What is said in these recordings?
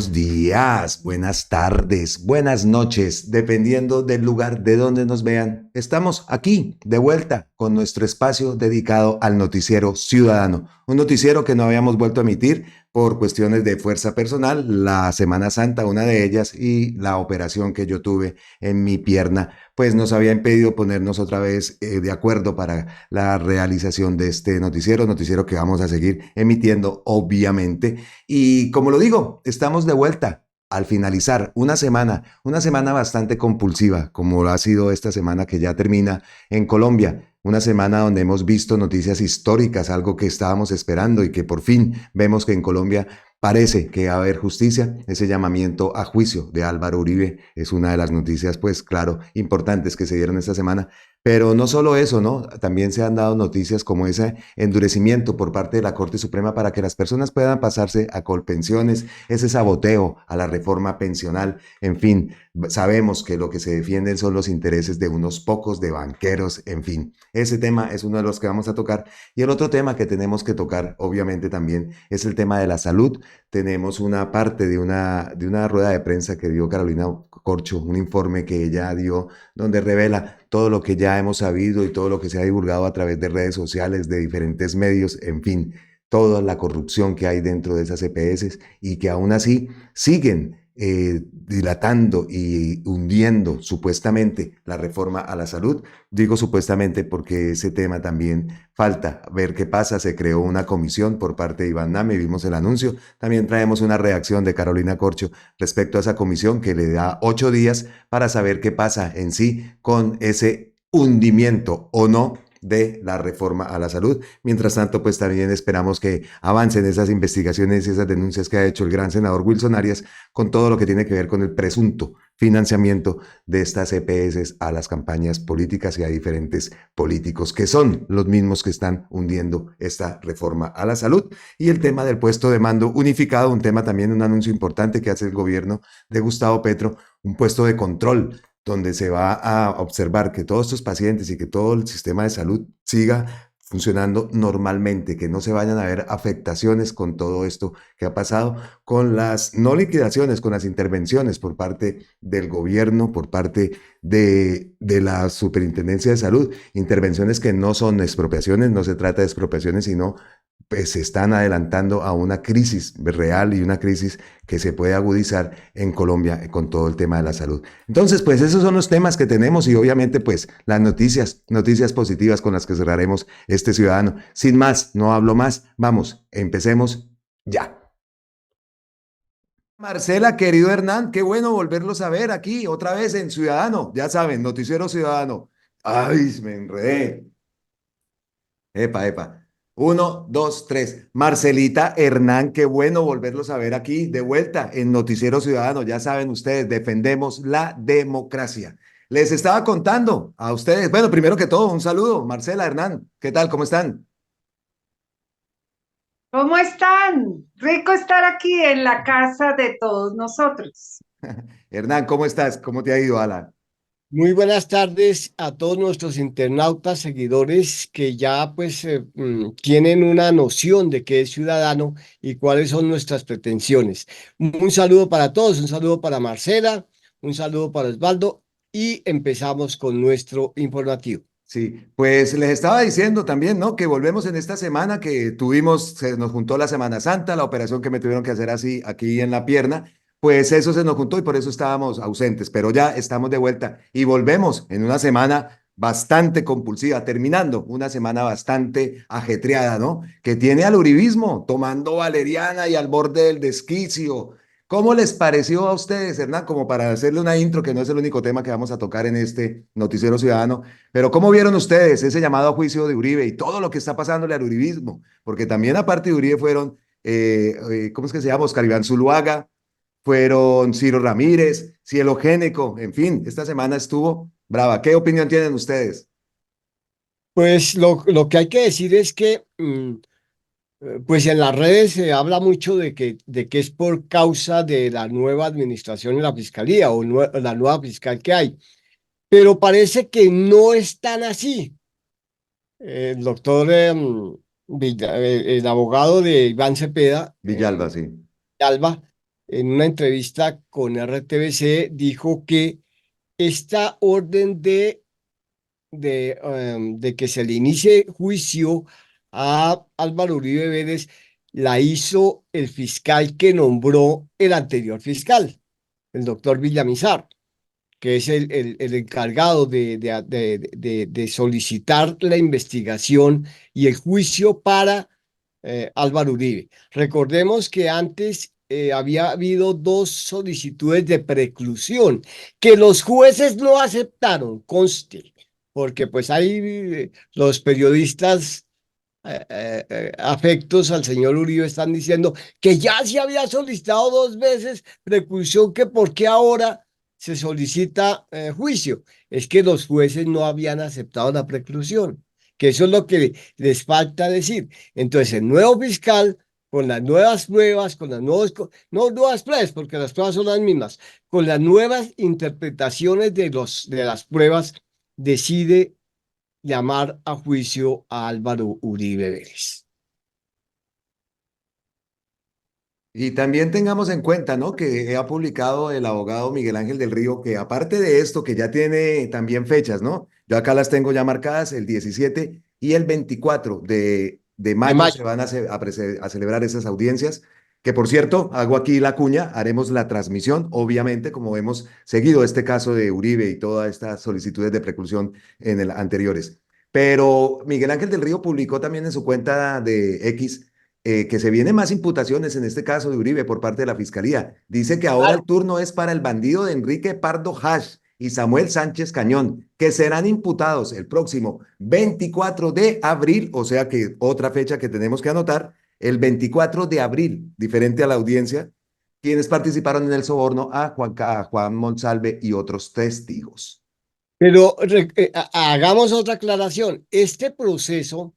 Buenos días, buenas tardes, buenas noches, dependiendo del lugar de donde nos vean. Estamos aquí de vuelta con nuestro espacio dedicado al noticiero ciudadano, un noticiero que no habíamos vuelto a emitir por cuestiones de fuerza personal, la Semana Santa, una de ellas, y la operación que yo tuve en mi pierna, pues nos había impedido ponernos otra vez de acuerdo para la realización de este noticiero que vamos a seguir emitiendo, obviamente. Y como lo digo, estamos de vuelta al finalizar una semana bastante compulsiva, como ha sido esta semana que ya termina en Colombia. Una semana donde hemos visto noticias históricas, algo que estábamos esperando y que por fin vemos que en Colombia parece que va a haber justicia. Ese llamamiento a juicio de Álvaro Uribe es una de las noticias, pues claro, importantes que se dieron esta semana. Pero no solo eso, ¿no? También se han dado noticias como ese endurecimiento por parte de la Corte Suprema para que las personas puedan pasarse a colpensiones, ese saboteo a la reforma pensional, en fin, sabemos que lo que se defienden son los intereses de unos pocos, de banqueros, en fin. Ese tema es uno de los que vamos a tocar. Y el otro tema que tenemos que tocar, obviamente también, es el tema de la salud. Tenemos una parte de una rueda de prensa que dio Carolina Corcho, un informe que ella dio donde revela todo lo que ya hemos sabido y todo lo que se ha divulgado a través de redes sociales, de diferentes medios, en fin, toda la corrupción que hay dentro de esas EPS y que aún así siguen dilatando y hundiendo supuestamente la reforma a la salud. Digo supuestamente porque ese tema también falta ver qué pasa. Se creó una comisión por parte de Iván Name, vimos el anuncio. También traemos una reacción de Carolina Corcho respecto a esa comisión que le da 8 días para saber qué pasa en sí con ese hundimiento o no de la reforma a la salud. Mientras tanto, pues también esperamos que avancen esas investigaciones y esas denuncias que ha hecho el gran senador Wilson Arias con todo lo que tiene que ver con el presunto financiamiento de estas EPS a las campañas políticas y a diferentes políticos que son los mismos que están hundiendo esta reforma a la salud. Y el tema del puesto de mando unificado, un tema también, un anuncio importante que hace el gobierno de Gustavo Petro, un puesto de control donde se va a observar que todos estos pacientes y que todo el sistema de salud siga funcionando normalmente, que no se vayan a ver afectaciones con todo esto que ha pasado, con las no liquidaciones, con las intervenciones por parte del gobierno, por parte de la Superintendencia de Salud, intervenciones que no son expropiaciones, no se trata de expropiaciones, sino pues se están adelantando a una crisis real y una crisis que se puede agudizar en Colombia con todo el tema de la salud. Entonces, pues esos son los temas que tenemos y obviamente pues las noticias positivas con las que cerraremos este ciudadano. Sin más, no hablo más, vamos, empecemos ya. Marcela, querido Hernán, qué bueno volverlos a ver aquí otra vez en Ciudadano. Ya saben, Noticiero Ciudadano. Ay, me enredé. Epa, epa. Uno, dos, tres. Marcelita, Hernán, qué bueno volverlos a ver aquí de vuelta en Noticiero Ciudadano. Ya saben ustedes, defendemos la democracia. Les estaba contando a ustedes, bueno, primero que todo, un saludo, Marcela, Hernán, ¿qué tal? ¿Cómo están? ¿Cómo están? Rico estar aquí en la casa de todos nosotros. Hernán, ¿cómo estás? ¿Cómo te ha ido, Alan? Muy buenas tardes a todos nuestros internautas, seguidores que ya tienen una noción de qué es ciudadano y cuáles son nuestras pretensiones. Un saludo para todos, un saludo para Marcela, un saludo para Osvaldo y empezamos con nuestro informativo. Sí, pues les estaba diciendo también, ¿no? Que volvemos en esta semana que tuvimos, se nos juntó la Semana Santa, la operación que me tuvieron que hacer así aquí en la pierna, pues eso se nos juntó y por eso estábamos ausentes, pero ya estamos de vuelta y volvemos en una semana bastante compulsiva, terminando una semana bastante ajetreada, ¿no? Que tiene al uribismo tomando valeriana y al borde del desquicio. ¿Cómo les pareció a ustedes, Hernán? Como para hacerle una intro, que no es el único tema que vamos a tocar en este Noticiero Ciudadano, pero ¿cómo vieron ustedes ese llamado a juicio de Uribe y todo lo que está pasándole al uribismo? Porque también aparte de Uribe fueron, ¿cómo es que se llama? Oscar Iván Zuluaga, fueron Ciro Ramírez, Cielo Géneco, en fin, esta semana estuvo brava. ¿Qué opinión tienen ustedes? Pues lo que hay que decir es que pues en las redes se habla mucho de que es por causa de la nueva administración en la fiscalía o la nueva fiscal que hay, pero parece que no es tan así. El doctor, el abogado de Iván Cepeda, Villalba, sí. Alba, en una entrevista con RTBC, dijo que esta orden de que se le inicie juicio a Álvaro Uribe Vélez la hizo el fiscal que nombró el anterior fiscal, el doctor Villamizar, que es el encargado de solicitar la investigación y el juicio para Álvaro Uribe. Recordemos que antes había habido dos solicitudes de preclusión que los jueces no aceptaron, conste, porque pues hay los periodistas afectos al señor Uribe están diciendo que ya se había solicitado dos veces preclusión, que por qué ahora se solicita juicio. Es que los jueces no habían aceptado la preclusión, que eso es lo que les falta decir. Entonces, el nuevo fiscal, con las nuevas pruebas, con las nuevas, no nuevas pruebas, porque las pruebas son las mismas, con las nuevas interpretaciones de las pruebas, decide llamar a juicio a Álvaro Uribe Vélez. Y también tengamos en cuenta, ¿no? Que ha publicado el abogado Miguel Ángel del Río, que aparte de esto, que ya tiene también fechas, ¿no? Yo acá las tengo ya marcadas, el 17 y el 24 de De mayo se mayo. van a celebrar esas audiencias, que por cierto, hago aquí la cuña, haremos la transmisión, obviamente, como hemos seguido este caso de Uribe y todas estas solicitudes de preclusión en el anteriores. Pero Miguel Ángel del Río publicó también en su cuenta de X que se vienen más imputaciones en este caso de Uribe por parte de la Fiscalía. Dice que ahora el turno es para el bandido de Enrique Pardo Hash y Samuel Sánchez Cañón, que serán imputados el próximo 24 de abril, o sea que otra fecha que tenemos que anotar, el 24 de abril, diferente a la audiencia, quienes participaron en el soborno a Juan Monsalve y otros testigos. Pero hagamos otra aclaración. Este proceso,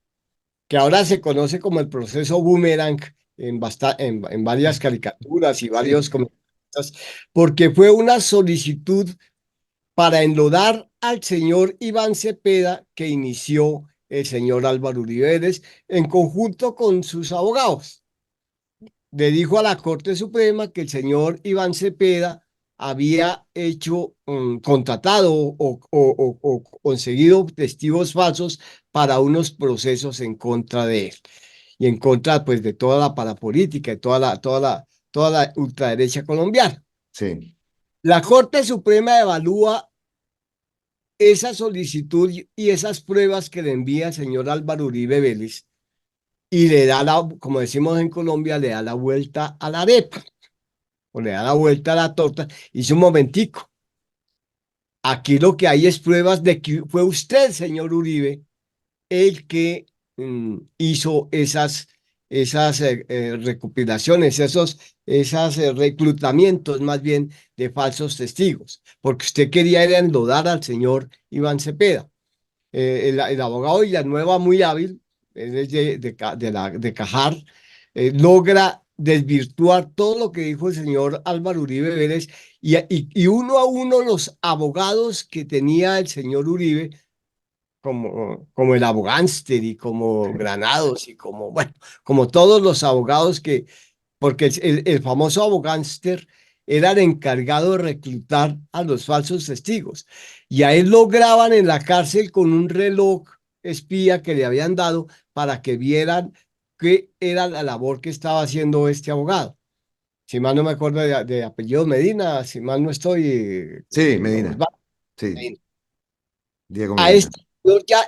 que ahora se conoce como el proceso Boomerang en varias caricaturas y Sí, varios comentaristas, porque fue una solicitud para enlodar al señor Iván Cepeda que inició el señor Álvaro Uribe Vélez en conjunto con sus abogados. Le dijo a la Corte Suprema que el señor Iván Cepeda había hecho, contratado o conseguido testigos falsos para unos procesos en contra de él y en contra pues de toda la parapolítica y toda la ultraderecha colombiana. sí, La Corte Suprema evalúa esa solicitud y esas pruebas que le envía el señor Álvaro Uribe Vélez y le da como decimos en Colombia, le da la vuelta a la arepa o le da la vuelta a la torta. Y dice un momentico, aquí lo que hay es pruebas de que fue usted, señor Uribe, el que hizo esas recopilaciones, esos reclutamientos más bien de falsos testigos, porque usted quería era enlodar al señor Iván Cepeda. El abogado Villanueva, muy hábil, él es de Cajar, logra desvirtuar todo lo que dijo el señor Álvaro Uribe Vélez y uno a uno los abogados que tenía el señor Uribe, como el abogánster y como Granados y como, bueno, como todos los abogados porque el famoso abogánster era el encargado de reclutar a los falsos testigos. Y a él lo graban en la cárcel con un reloj espía que le habían dado para que vieran qué era la labor que estaba haciendo este abogado. Si mal no me acuerdo de apellido Medina, si mal no estoy, sí, Medina, sí, Medina. Diego A Medina. este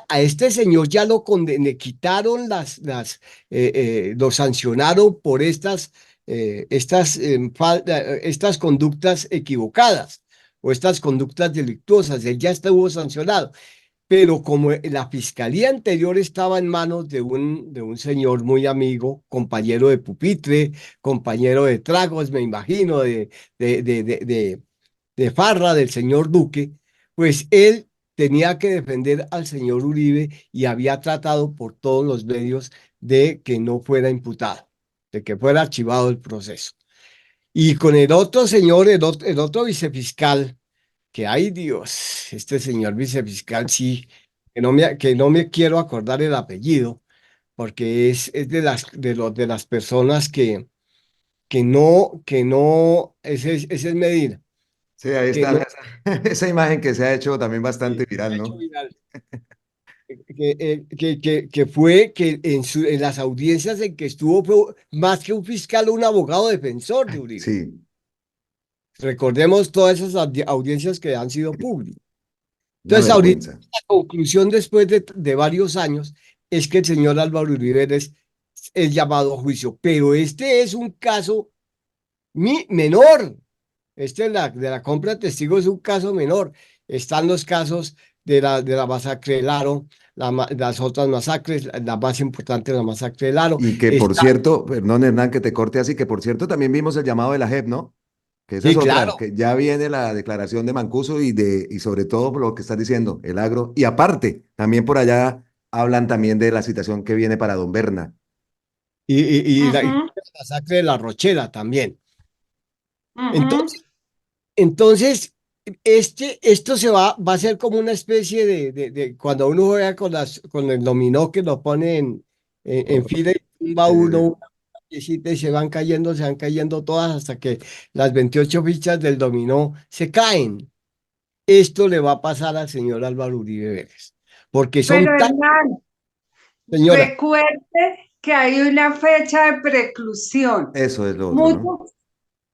a este señor ya le quitaron lo sancionaron por estas conductas equivocadas o estas conductas delictuosas. Él ya estuvo sancionado. Pero como la fiscalía anterior estaba en manos de un señor muy amigo, compañero de pupitre, compañero de tragos, me imagino, de, de, de, de, de farra del señor Duque, pues él tenía que defender al señor Uribe y había tratado por todos los medios de que no fuera imputado, de que fuera archivado el proceso. Y con el otro señor, el otro vicefiscal, que ay Dios, este señor vicefiscal sí, que no me quiero acordar el apellido, porque es de las personas ese es Medina, Sí, ahí que está no esa imagen que se ha hecho también se bastante ha viral, hecho ¿no? viral. Que fue que en las audiencias en que estuvo fue más que un fiscal, un abogado defensor de Uribe. Sí, Recordemos todas esas audiencias que han sido públicas. una Entonces, ahorita vergüenza. la conclusión después de varios años es que el señor Álvaro Uribe es llamado a juicio, pero este es un caso menor. Este de la compra de testigos es un caso menor. Están los casos de la masacre del Aro, las otras masacres, la más importante, la masacre del Aro. Y que por Está, cierto, perdón Hernán que te corte así, que por cierto también vimos el llamado de la JEP, ¿no? Que esa es sí, otra, claro. que ya viene la declaración de Mancuso y sobre todo por lo que estás diciendo, el agro. Y aparte, también por allá hablan también de la citación que viene para Don Berna. Y Ujú, la masacre de la Rochela también. ujú. Entonces, esto va a ser como una especie de cuando uno juega con el dominó que lo pone en fila y va Sí, sí, uno sí. una piecita y se van cayendo todas hasta que las 28 fichas del dominó se caen. Esto le va a pasar al señor Álvaro Uribe Vélez, porque Pero son tan, Hernán, señora, recuerde que hay una fecha de preclusión. Eso es lo otro, ¿no? Muchos,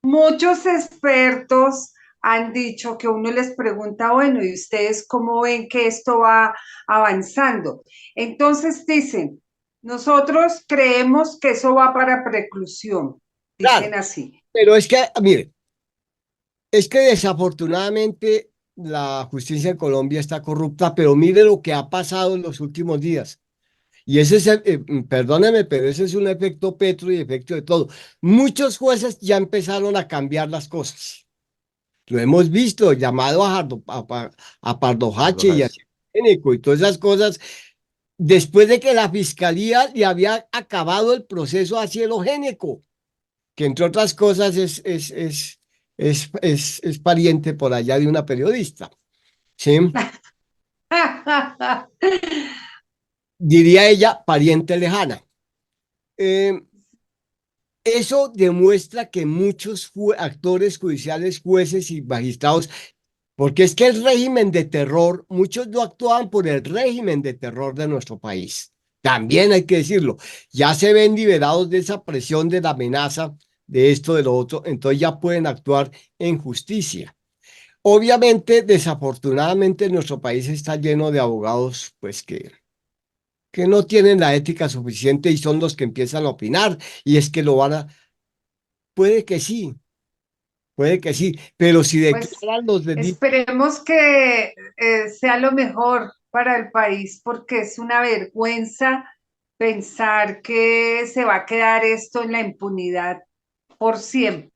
muchos expertos han dicho que uno les pregunta, bueno, ¿y ustedes cómo ven que esto va avanzando? Entonces dicen, nosotros creemos que eso va para preclusión, dicen claro, así. pero es que, mire, es que desafortunadamente la justicia en Colombia está corrupta, pero mire lo que ha pasado en los últimos días. Y ese es, perdóneme, pero ese es un efecto Petro y efecto de todo. Muchos jueces ya empezaron a cambiar las cosas. Lo hemos visto, llamado a Pardo Pardojache y a Hash. Cienfuegos y todas esas cosas, después de que la fiscalía le había acabado el proceso a Cielo Génico, que entre otras cosas es pariente por allá de una periodista, ¿sí? Diría ella, pariente lejana. Eh, Eso demuestra que muchos actores judiciales, jueces y magistrados, porque es que el régimen de terror, muchos no actuaban por el régimen de terror de nuestro país. También hay que decirlo, ya se ven liberados de esa presión de la amenaza, de esto, de lo otro, entonces ya pueden actuar en justicia. Obviamente, desafortunadamente, nuestro país está lleno de abogados, pues que no tienen la ética suficiente y son los que empiezan a opinar, y es que lo van a, puede que sí, pero si Pues declaran los delitos, esperemos que sea lo mejor para el país, porque es una vergüenza pensar que se va a quedar esto en la impunidad por siempre.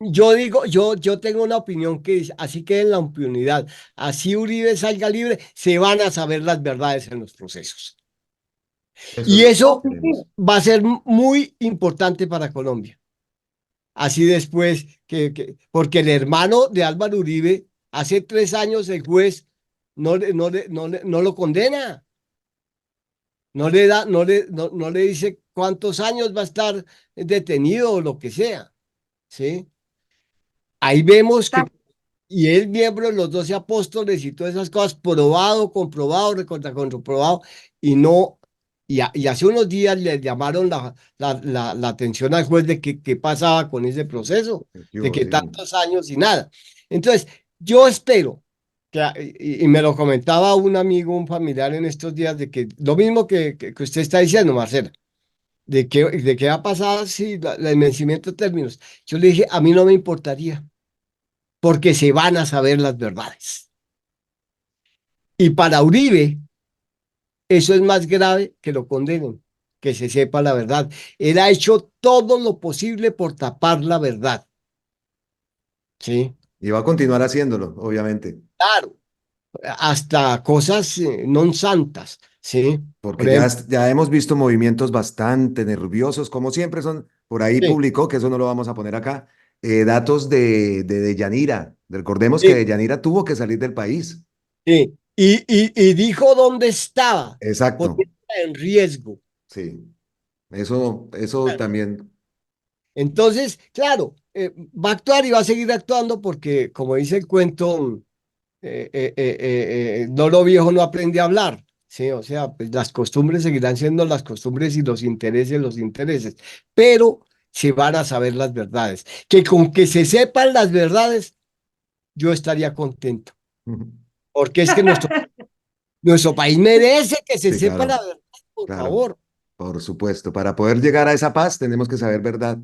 yo digo, yo tengo una opinión que dice, así que en la impunidad, así Uribe salga libre, se van a saber las verdades en los procesos. Eso es Y lo que eso queremos. va a ser muy importante para Colombia. Así después, porque el hermano de Álvaro Uribe, hace 3 años el juez no lo condena, no le dice cuántos años va a estar detenido o lo que sea, ¿sí? Ahí vemos que, y es miembro de los 12 apóstoles y todas esas cosas, probado, comprobado, recontra comprobado, y no, y hace unos días le llamaron la atención al juez de qué pasaba con ese proceso, ¿Qué de hubo? que Sí. tantos años y nada. Entonces, yo espero y me lo comentaba un amigo, un familiar en estos días, de que lo mismo que usted está diciendo, Marcela, de que va a pasar si el vencimiento de términos. Yo le dije, a mí no me importaría porque se van a saber las verdades. Y para Uribe, eso es más grave que lo condenen, que se sepa la verdad. Él ha hecho todo lo posible por tapar la verdad. Sí, Y va a continuar haciéndolo, obviamente, claro, hasta cosas non santas. Sí, por porque ya, ejemplo, ya hemos visto movimientos bastante nerviosos, como siempre son, por ahí sí, publicó, que eso no lo vamos a poner acá, datos de Deyanira. Recordemos que sí, Deyanira tuvo que salir del país. sí. Y dijo dónde estaba, porque Exacto, está en riesgo. sí. Eso también. Entonces, claro, va a actuar y va a seguir actuando porque, como dice el cuento, no lo viejo no aprende a hablar. Sí, o sea, pues las costumbres seguirán siendo las costumbres y los intereses, pero se van a saber las verdades. Que con que se sepan las verdades, yo estaría contento, porque es que nuestro país merece que se Sí, sepa la claro, verdad, por claro, favor. por supuesto. Para poder llegar a esa paz tenemos que saber verdad.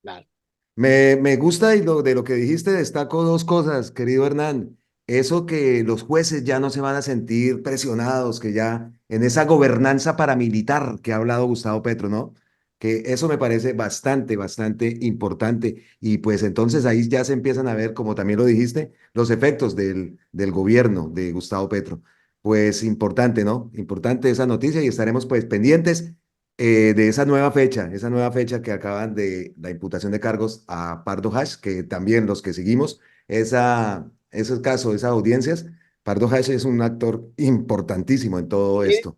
Claro. Me gusta y de lo que dijiste destaco dos cosas, querido Hernán. Eso que los jueces ya no se van a sentir presionados, que ya en esa gobernanza paramilitar que ha hablado Gustavo Petro, ¿no? Que eso me parece bastante, bastante importante. Y pues entonces ahí ya se empiezan a ver, como también lo dijiste, los efectos del gobierno de Gustavo Petro. Pues importante, ¿no? Importante esa noticia y estaremos pues pendientes de esa nueva fecha que acaban de la imputación de cargos a Pardo Hash, que también los que seguimos ese caso, esas audiencias, Pardo Hash es un actor importantísimo en todo esto.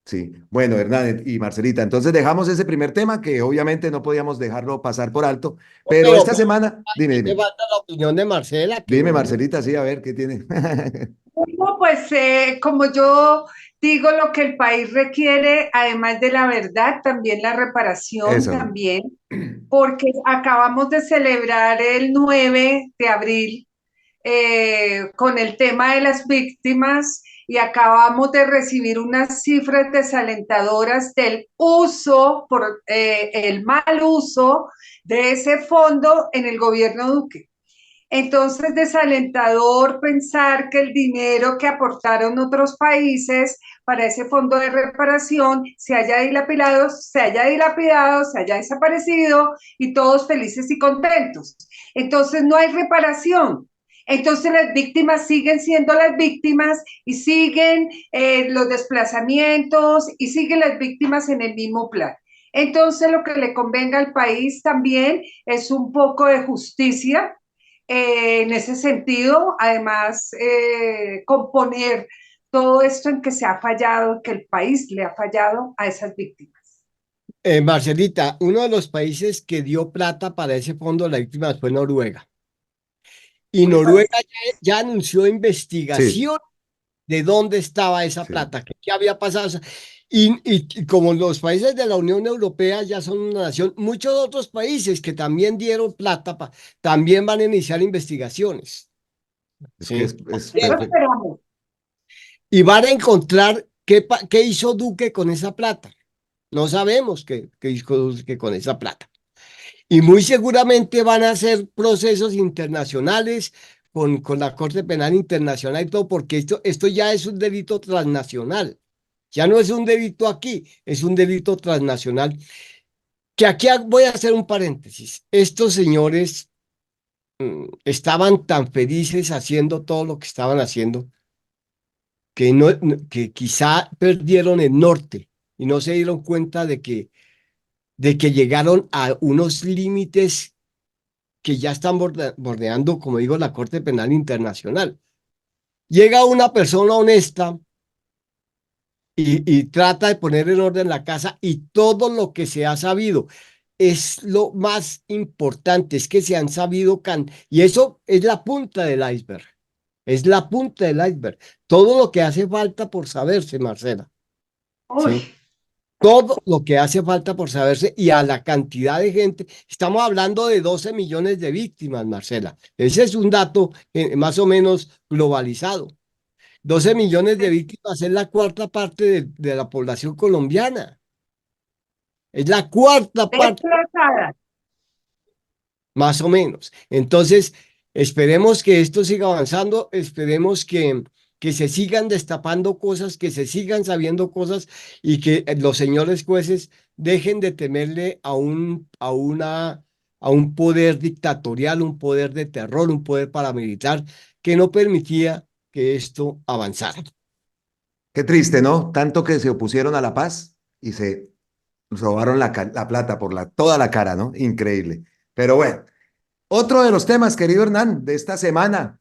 Sí, bueno, Hernán y Marcelita, entonces dejamos ese primer tema que obviamente no podíamos dejarlo pasar por alto, pero Pero esta semana, me falta la opinión de Marcela, que dime no. Marcelita, sí, a ver qué tiene. No, pues como yo digo, lo que el país requiere, además de la verdad, también la reparación, Eso. también, porque acabamos de celebrar el 9 de abril con el tema de las víctimas y acabamos de recibir unas cifras desalentadoras del uso, por el mal uso de ese fondo en el gobierno Duque. Entonces, desalentador pensar que el dinero que aportaron otros países para ese fondo de reparación se haya dilapidado, se haya desaparecido y todos felices y contentos. Entonces, no hay reparación. Entonces las víctimas siguen siendo las víctimas y siguen los desplazamientos y siguen las víctimas en el mismo plan. Entonces lo que le convenga al país también es un poco de justicia en ese sentido, además, componer todo esto en que se ha fallado, que el país le ha fallado a esas víctimas. Marcelita, uno de los países que dio plata para ese fondo de las víctimas fue Noruega. Y Pues, Noruega ya anunció Sí, investigación de dónde estaba esa sí. plata, qué había pasado. O sea, y como los países de la Unión Europea ya son una nación, muchos otros países que también dieron plata, también van a iniciar investigaciones, Es que ¿sí? es eso perfecto. esperamos. Y van a encontrar qué hizo Duque con esa plata. No sabemos qué hizo Duque con esa plata. Y muy seguramente van a hacer procesos internacionales con la Corte Penal Internacional y todo, porque esto ya es un delito transnacional. Ya no es un delito aquí, es un delito transnacional. Que aquí voy a hacer un paréntesis. Estos señores estaban tan felices haciendo todo lo que estaban haciendo que, que quizá perdieron el norte y no se dieron cuenta de que llegaron a unos límites que ya están bordeando, como digo, la Corte Penal Internacional. Llega una persona honesta y trata de poner en orden la casa y todo lo que se ha sabido. Es lo más importante, es que se han sabido y eso es la punta del iceberg, es la punta del iceberg. Todo lo que hace falta por saberse, Marcela, Uy, ¿sí? Todo lo que hace falta por saberse y a la cantidad de gente. Estamos hablando de 12 millones de víctimas, Marcela. Ese es un dato más o menos globalizado. 12 millones de víctimas es la cuarta parte de la población colombiana. Es la cuarta parte, desplazadas. más o menos. Entonces, esperemos que esto siga avanzando, esperemos que se sigan destapando cosas, que se sigan sabiendo cosas y que los señores jueces dejen de temerle a un poder dictatorial, un poder de terror, un poder paramilitar que no permitía que esto avanzara. Qué triste, ¿no? Tanto que se opusieron a la paz y se robaron la plata por toda la cara, ¿no? Increíble. Pero bueno, otro de los temas, querido Hernán, de esta semana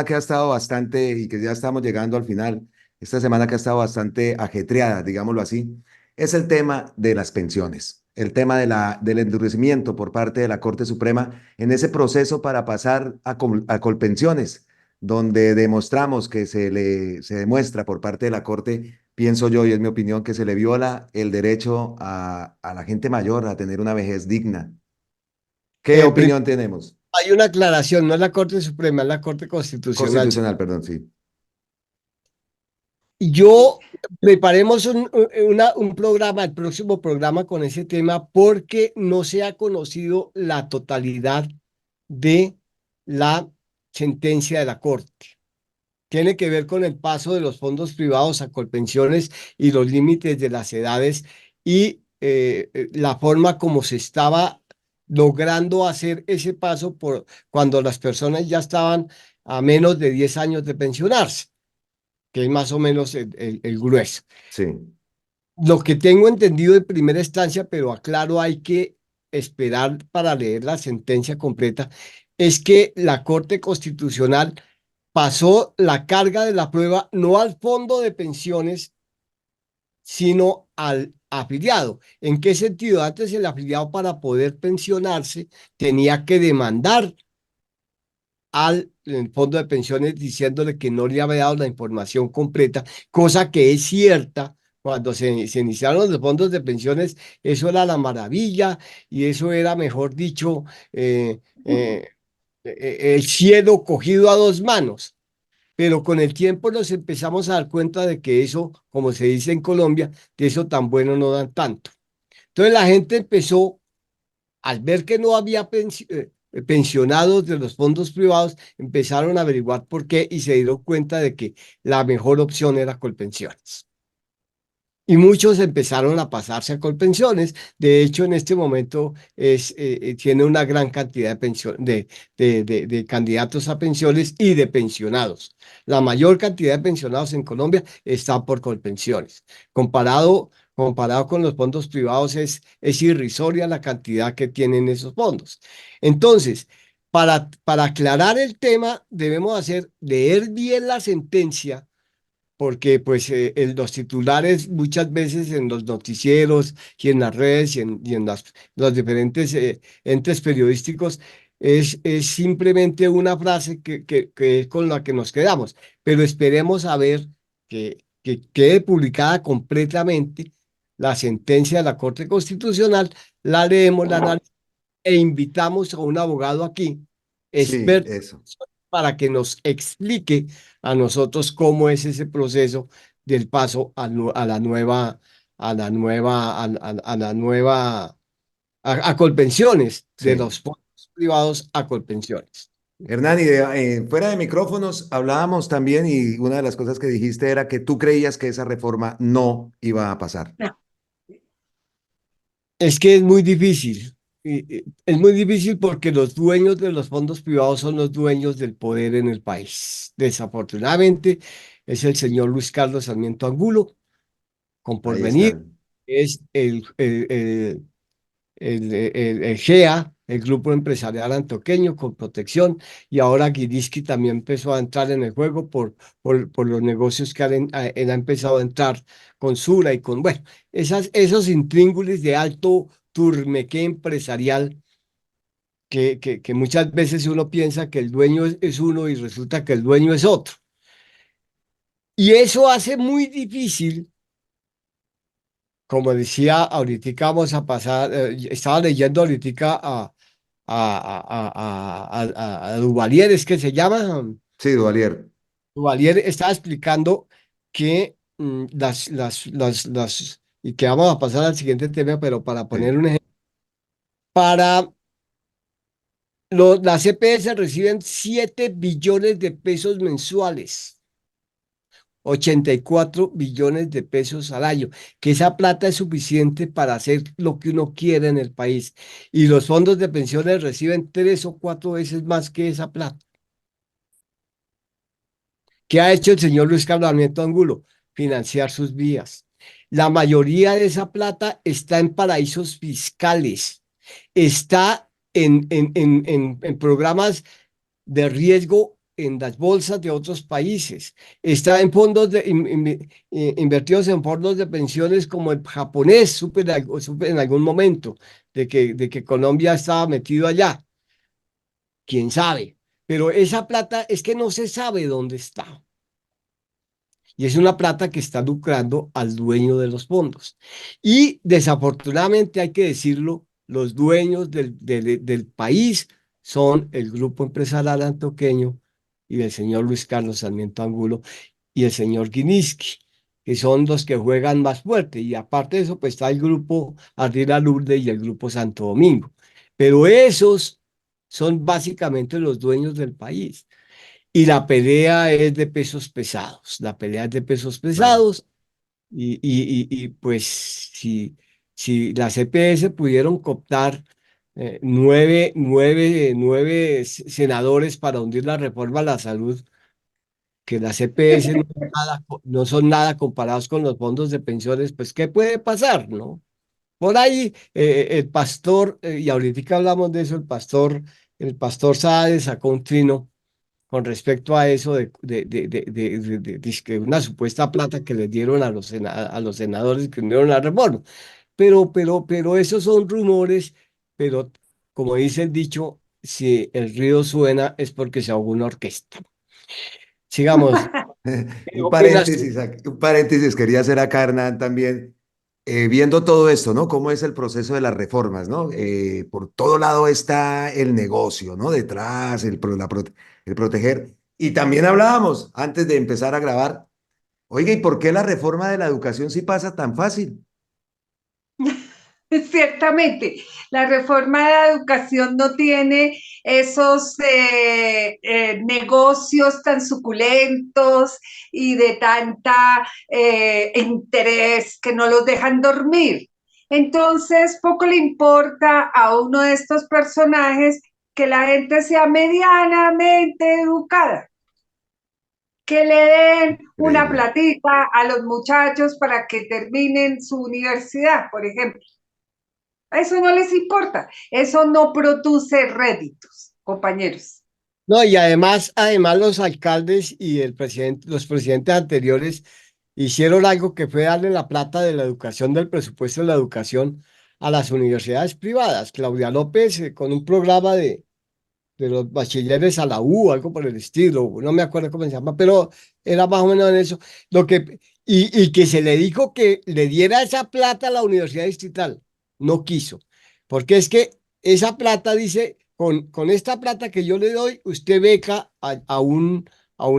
que ha estado bastante y que ya estamos llegando al final, esta semana que ha estado bastante ajetreada, digámoslo así, es el tema de las pensiones. el tema del endurecimiento por parte de la Corte Suprema en ese proceso para pasar a Colpensiones, donde demostramos que se demuestra por parte de la Corte, pienso yo, y es mi opinión, que se le viola el derecho a la gente mayor a tener una vejez digna. ¿Qué Primero, opinión tenemos? hay una aclaración, no es la Corte Suprema, es la Corte Constitucional. Constitucional, perdón, sí. Yo preparemos un programa, el próximo programa con ese tema, porque no se ha conocido la totalidad de la sentencia de la Corte. Tiene que ver con el paso de los fondos privados a Colpensiones y los límites de las edades y la forma como se estaba logrando hacer ese paso por cuando las personas ya estaban a menos de 10 años de pensionarse, que es más o menos el grueso. Sí, Lo que tengo entendido en primera instancia, pero aclaro, hay que esperar para leer la sentencia completa, es que la Corte Constitucional pasó la carga de la prueba no al fondo de pensiones, sino al afiliado. ¿En qué sentido? Antes el afiliado para poder pensionarse tenía que demandar al fondo de pensiones diciéndole que no le había dado la información completa, cosa que es cierta. Cuando se iniciaron los fondos de pensiones, eso era la maravilla y eso era, mejor dicho, el cielo cogido a dos manos. Pero con el tiempo nos empezamos a dar cuenta de que eso, como se dice en Colombia, de eso tan bueno no dan tanto. Entonces la gente empezó, al ver que no había pensionados de los fondos privados, empezaron a averiguar por qué y se dieron cuenta de que la mejor opción era Colpensiones. Y muchos empezaron a pasarse a Colpensiones. De hecho, en este momento tiene una gran cantidad de candidatos a pensiones y de pensionados. La mayor cantidad de pensionados en Colombia está por Colpensiones. Comparado con los fondos privados, es irrisoria la cantidad que tienen esos fondos. Entonces, para aclarar el tema, debemos leer bien la sentencia porque pues los titulares muchas veces en los noticieros y en las redes y en los diferentes entes periodísticos es simplemente una frase que es con la que nos quedamos, pero esperemos a ver que quede publicada completamente la sentencia de la Corte Constitucional, la leemos, la analizamos e invitamos a un abogado aquí, sí, experto, eso. para que nos explique a nosotros cómo es ese proceso del paso a la nueva, a la nueva, a la nueva, a Colpensiones, de Sí. los fondos privados a Colpensiones. Hernán, fuera de micrófonos hablábamos también y una de las cosas que dijiste era que tú creías que esa reforma no iba a pasar. Es que es muy difícil. Es muy difícil porque los dueños de los fondos privados son los dueños del poder en el país. Desafortunadamente, es el señor Luis Carlos Sarmiento Angulo, con Ahí Porvenir, están. es el GEA, el Grupo Empresarial Antioqueño, con Protección, y ahora Gilinski también empezó a entrar en el juego por los negocios que él ha empezado a entrar con Sura y con, bueno, esos intríngulis de alto turmequé empresarial que muchas veces uno piensa que el dueño es uno y resulta que el dueño es otro. Y eso hace muy difícil. Como decía, ahorita vamos a pasar, estaba leyendo ahorita a Duvalier, es que se llama. Sí, Duvalier. Duvalier estaba explicando que y que vamos a pasar al siguiente tema, pero para poner Sí. un ejemplo, para las EPS reciben 7 billones de pesos mensuales. 84 billones de pesos al año, que esa plata es suficiente para hacer lo que uno quiere en el país. Y los fondos de pensiones reciben 3 o 4 veces más que esa plata. ¿Qué ha hecho el señor Luis Carlos Sarmiento Angulo? Financiar sus vías. La mayoría de esa plata está en paraísos fiscales, está en programas de riesgo en las bolsas de otros países, está en fondos invertidos en fondos de pensiones como el japonés, supe en algún momento de que Colombia estaba metido allá, quién sabe, pero esa plata es que no se sabe dónde está. Y es una plata que está lucrando al dueño de los fondos. Y desafortunadamente hay que decirlo, los dueños del país son el Grupo Empresarial Antioqueño y el señor Luis Carlos Sarmiento Angulo y el señor Gilinski, que son los que juegan más fuerte. Y aparte de eso, pues está el Grupo Ardila Lourdes y el Grupo Santo Domingo. Pero esos son básicamente los dueños del país. Y la pelea es de pesos pesados, la pelea es de pesos Claro. pesados pues si las EPS pudieron cooptar nueve senadores para hundir la reforma a la salud, que las EPS no son nada comparados con los fondos de pensiones, pues ¿qué puede pasar, no? Por ahí el pastor, y ahorita hablamos de eso, el pastor Saade sacó un trino con respecto a eso dizque una supuesta plata que les dieron a los senadores que unieron la reforma. Pero esos son rumores, pero como dice el dicho, si el río suena es porque se ahogó una orquesta. Sigamos. ¿Qué Un opinas tú? paréntesis, un paréntesis quería hacer acá, Hernán, también, viendo todo esto, ¿no? Cómo es el proceso de las reformas, ¿no? Por todo lado está el negocio, ¿no? Detrás, el proteger. Y también hablábamos, antes de empezar a grabar, oiga, ¿y por qué la reforma de la educación sí pasa tan fácil? Ciertamente, la reforma de la educación no tiene esos negocios tan suculentos y de tanta interés que no los dejan dormir. Entonces, poco le importa a uno de estos personajes que la gente sea medianamente educada, que le den una Increíble. platita a los muchachos para que terminen su universidad, por ejemplo. A eso no les importa. Eso no produce réditos, compañeros. No, y además los alcaldes y los presidentes anteriores hicieron algo que fue darle la plata de la educación, del presupuesto de la educación a las universidades privadas. Claudia López, con un programa de los bachilleres a la U, algo por el estilo, no me acuerdo cómo se llama, pero era más o menos en eso. Y que se le dijo que le diera esa plata a la Universidad Distrital, no quiso, porque es que esa plata dice, con esta plata que yo le doy, usted beca a un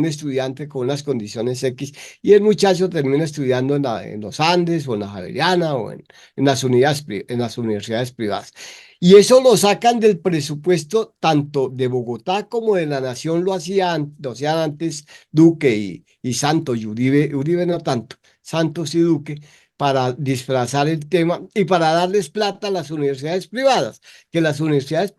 estudiante con unas condiciones X, y el muchacho termina estudiando en los Andes o en la Javeriana o en las universidades privadas. Y eso lo sacan del presupuesto tanto de Bogotá como de la Nación, lo hacían antes Duque y Santos, y Uribe no tanto, Santos y Duque, para disfrazar el tema y para darles plata a las universidades privadas, que las universidades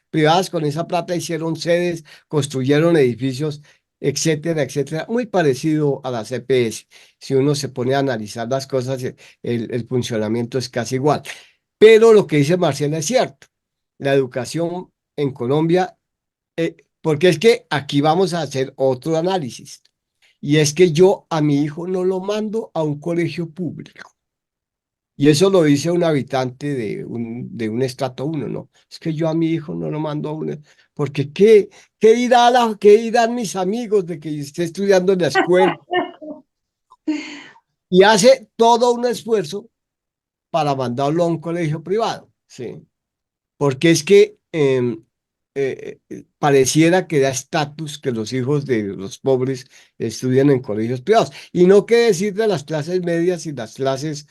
privadas con esa plata hicieron sedes, construyeron edificios, etcétera, etcétera, muy parecido a las EPS. Si uno se pone a analizar las cosas, el funcionamiento es casi igual. Pero lo que dice Marcela es cierto. La educación en Colombia, porque es que aquí vamos a hacer otro análisis. Y es que yo a mi hijo no lo mando a un colegio público. Y eso lo dice un habitante de un estrato uno, ¿no? Es que yo a mi hijo no lo mando a uno, porque ¿qué dirán mis amigos de que esté estudiando en la escuela? Y hace todo un esfuerzo para mandarlo a un colegio privado, ¿sí? Porque es que pareciera que da estatus que los hijos de los pobres estudian en colegios privados. Y no qué decir de las clases medias y las clases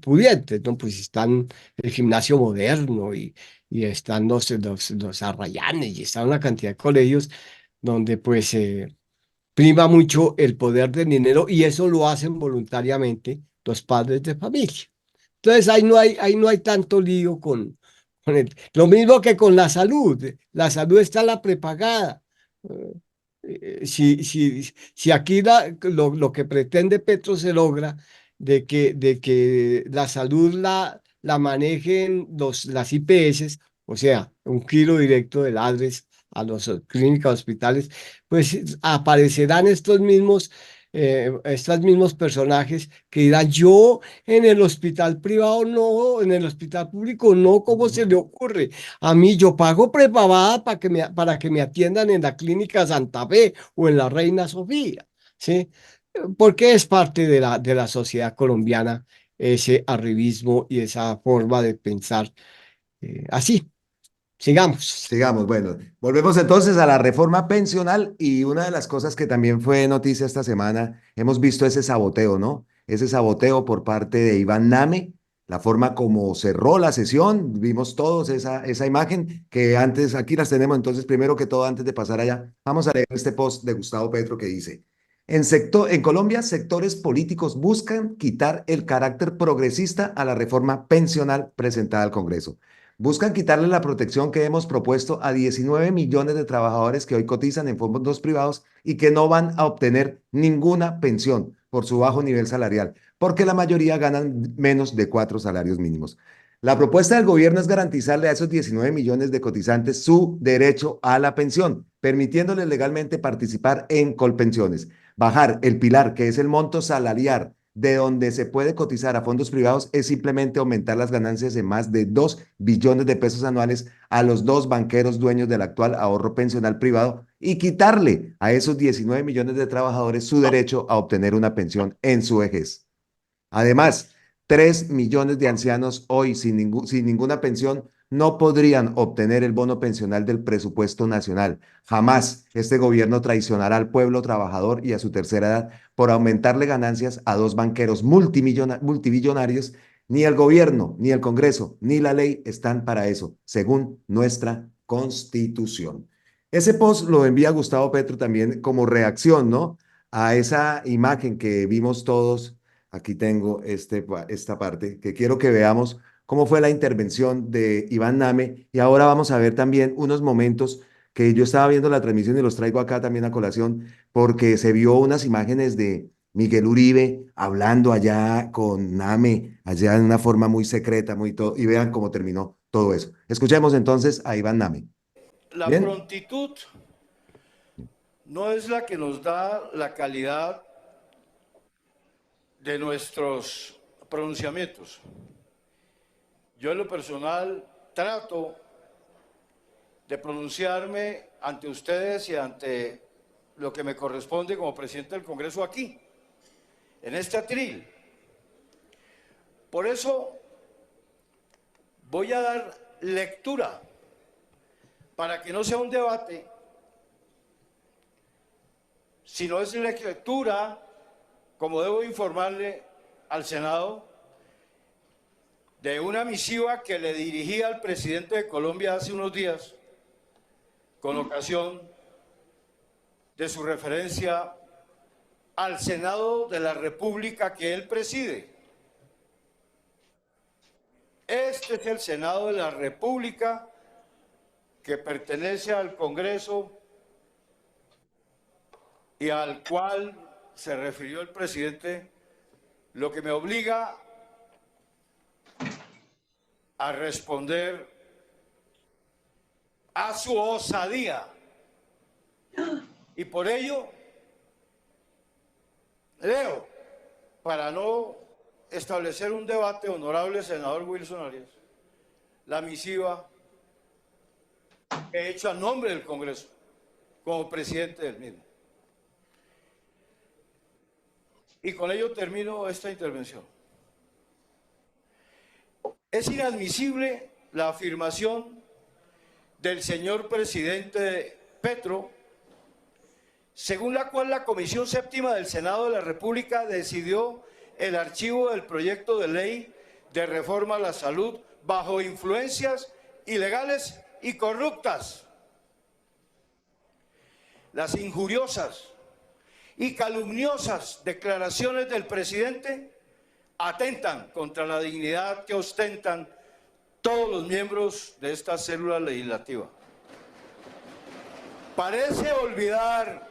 pudientes, ¿no? Pues están el gimnasio moderno y están los Arrayanes y está una cantidad de colegios donde pues prima mucho el poder del dinero y eso lo hacen voluntariamente los padres de familia. Entonces ahí no hay tanto lío lo mismo que con la salud. La salud está la prepagada. Si aquí lo que pretende Petro se logra de que la salud la manejen las IPS, o sea, un giro directo del ADRES a las clínicas, hospitales, pues aparecerán estos mismos personajes que dirán, yo en el hospital privado no, en el hospital público no, ¿cómo se le ocurre? A mí yo pago prepagada para que me atiendan en la clínica Santa Fe o en la Reina Sofía, ¿sí? Porque es parte de la sociedad colombiana ese arribismo y esa forma de pensar así. Sigamos. Sigamos, bueno, volvemos entonces a la reforma pensional y una de las cosas que también fue noticia esta semana, hemos visto ese saboteo, ¿no? Ese saboteo por parte de Iván Name, la forma como cerró la sesión, vimos todos esa imagen que antes, aquí las tenemos, entonces primero que todo, antes de pasar allá, vamos a leer este post de Gustavo Petro que dice, en Colombia, sectores políticos buscan quitar el carácter progresista a la reforma pensional presentada al Congreso. Buscan quitarle la protección que hemos propuesto a 19 millones de trabajadores que hoy cotizan en fondos privados y que no van a obtener ninguna pensión por su bajo nivel salarial, porque la mayoría ganan menos de 4 salarios mínimos. La propuesta del gobierno es garantizarle a esos 19 millones de cotizantes su derecho a la pensión, permitiéndoles legalmente participar en colpensiones. Bajar el pilar, que es el monto salarial de donde se puede cotizar a fondos privados, es simplemente aumentar las ganancias de más de 2 billones de pesos anuales a los dos banqueros dueños del actual ahorro pensional privado y quitarle a esos 19 millones de trabajadores su derecho a obtener una pensión en su vejez. Además, 3 millones de ancianos hoy sin ninguna pensión no podrían obtener el bono pensional del presupuesto nacional. Jamás este gobierno traicionará al pueblo trabajador y a su tercera edad por aumentarle ganancias a dos banqueros multimillonarios. Ni el gobierno, ni el Congreso, ni la ley están para eso, según nuestra Constitución. Ese post lo envía Gustavo Petro también como reacción, ¿no? A esa imagen que vimos todos. Aquí tengo esta parte que quiero que veamos cómo fue la intervención de Iván Name y ahora vamos a ver también unos momentos que yo estaba viendo la transmisión y los traigo acá también a colación porque se vio unas imágenes de Miguel Uribe hablando allá con Name, allá en una forma muy secreta, muy todo, y vean cómo terminó todo eso. Escuchemos entonces a Iván Name. La ¿Bien? prontitud no es la que nos da la calidad de nuestros pronunciamientos. Yo en lo personal trato de pronunciarme ante ustedes y ante lo que me corresponde como presidente del Congreso aquí, en este atril. Por eso voy a dar lectura para que no sea un debate, sino es lectura, como debo informarle al Senado, de una misiva que le dirigí al presidente de Colombia hace unos días, con ocasión de su referencia al Senado de la República que él preside. Este es el Senado de la República que pertenece al Congreso y al cual se refirió el presidente, lo que me obliga a responder a su osadía. Y por ello, leo, para no establecer un debate, honorable senador Wilson Arias, la misiva que he hecho a nombre del Congreso, como presidente del mismo. Y con ello termino esta intervención. Es inadmisible la afirmación del señor presidente Petro, según la cual la Comisión Séptima del Senado de la República decidió el archivo del proyecto de ley de reforma a la salud bajo influencias ilegales y corruptas. Las injuriosas y calumniosas declaraciones del presidente atentan contra la dignidad que ostentan todos los miembros de esta célula legislativa. Parece olvidar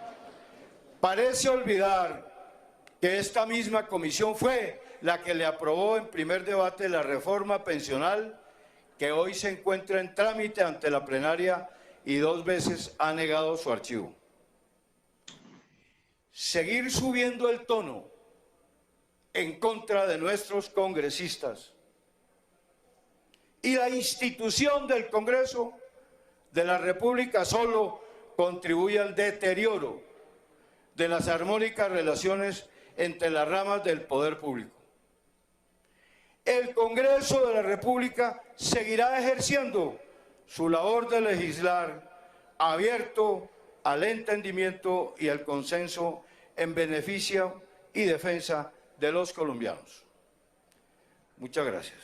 que esta misma comisión fue la que le aprobó en primer debate la reforma pensional que hoy se encuentra en trámite ante la plenaria y 2 veces ha negado su archivo. Seguir subiendo el tono en contra de nuestros congresistas y la institución del Congreso de la República solo contribuye al deterioro de las armónicas relaciones entre las ramas del poder público. El Congreso de la República seguirá ejerciendo su labor de legislar abierto al entendimiento y al consenso en beneficio y defensa de los colombianos. Muchas gracias.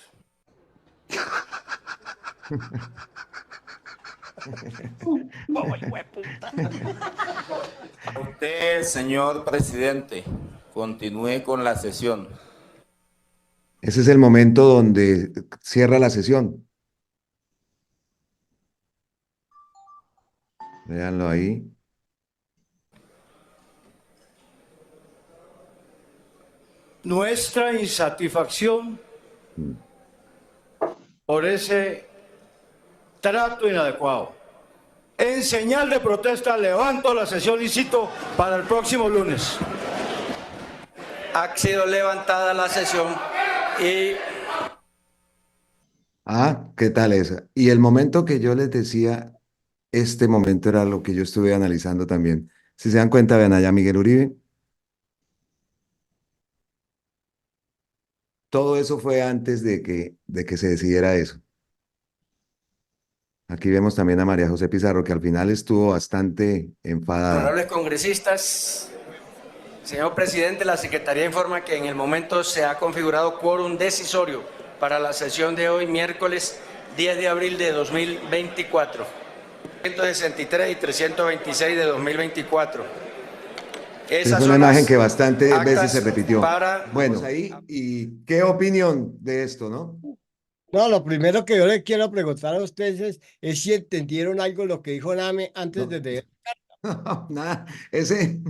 Usted, señor presidente, continúe con la sesión. Ese es el momento donde cierra la sesión. Véanlo ahí. Nuestra insatisfacción por ese trato inadecuado. En señal de protesta, levanto la sesión y cito para el próximo lunes. Ha sido levantada la sesión y... Ah, ¿qué tal esa? Y el momento que yo les decía, este momento era lo que yo estuve analizando también. Si se dan cuenta, vean allá Miguel Uribe. Todo eso fue antes de que se decidiera eso. Aquí vemos también a María José Pizarro, que al final estuvo bastante enfadada. Honorables congresistas, señor presidente, la Secretaría informa que en el momento se ha configurado quórum decisorio para la sesión de hoy, miércoles 10 de abril de 2024. 163 y 326 de 2024. Es una imagen que bastantes veces se repitió. Bueno, Bueno, ahí, ¿y qué opinión de esto, no? No, lo primero que yo le quiero preguntar a ustedes es si entendieron algo de lo que dijo Name antes No. de leer. Nada, ese.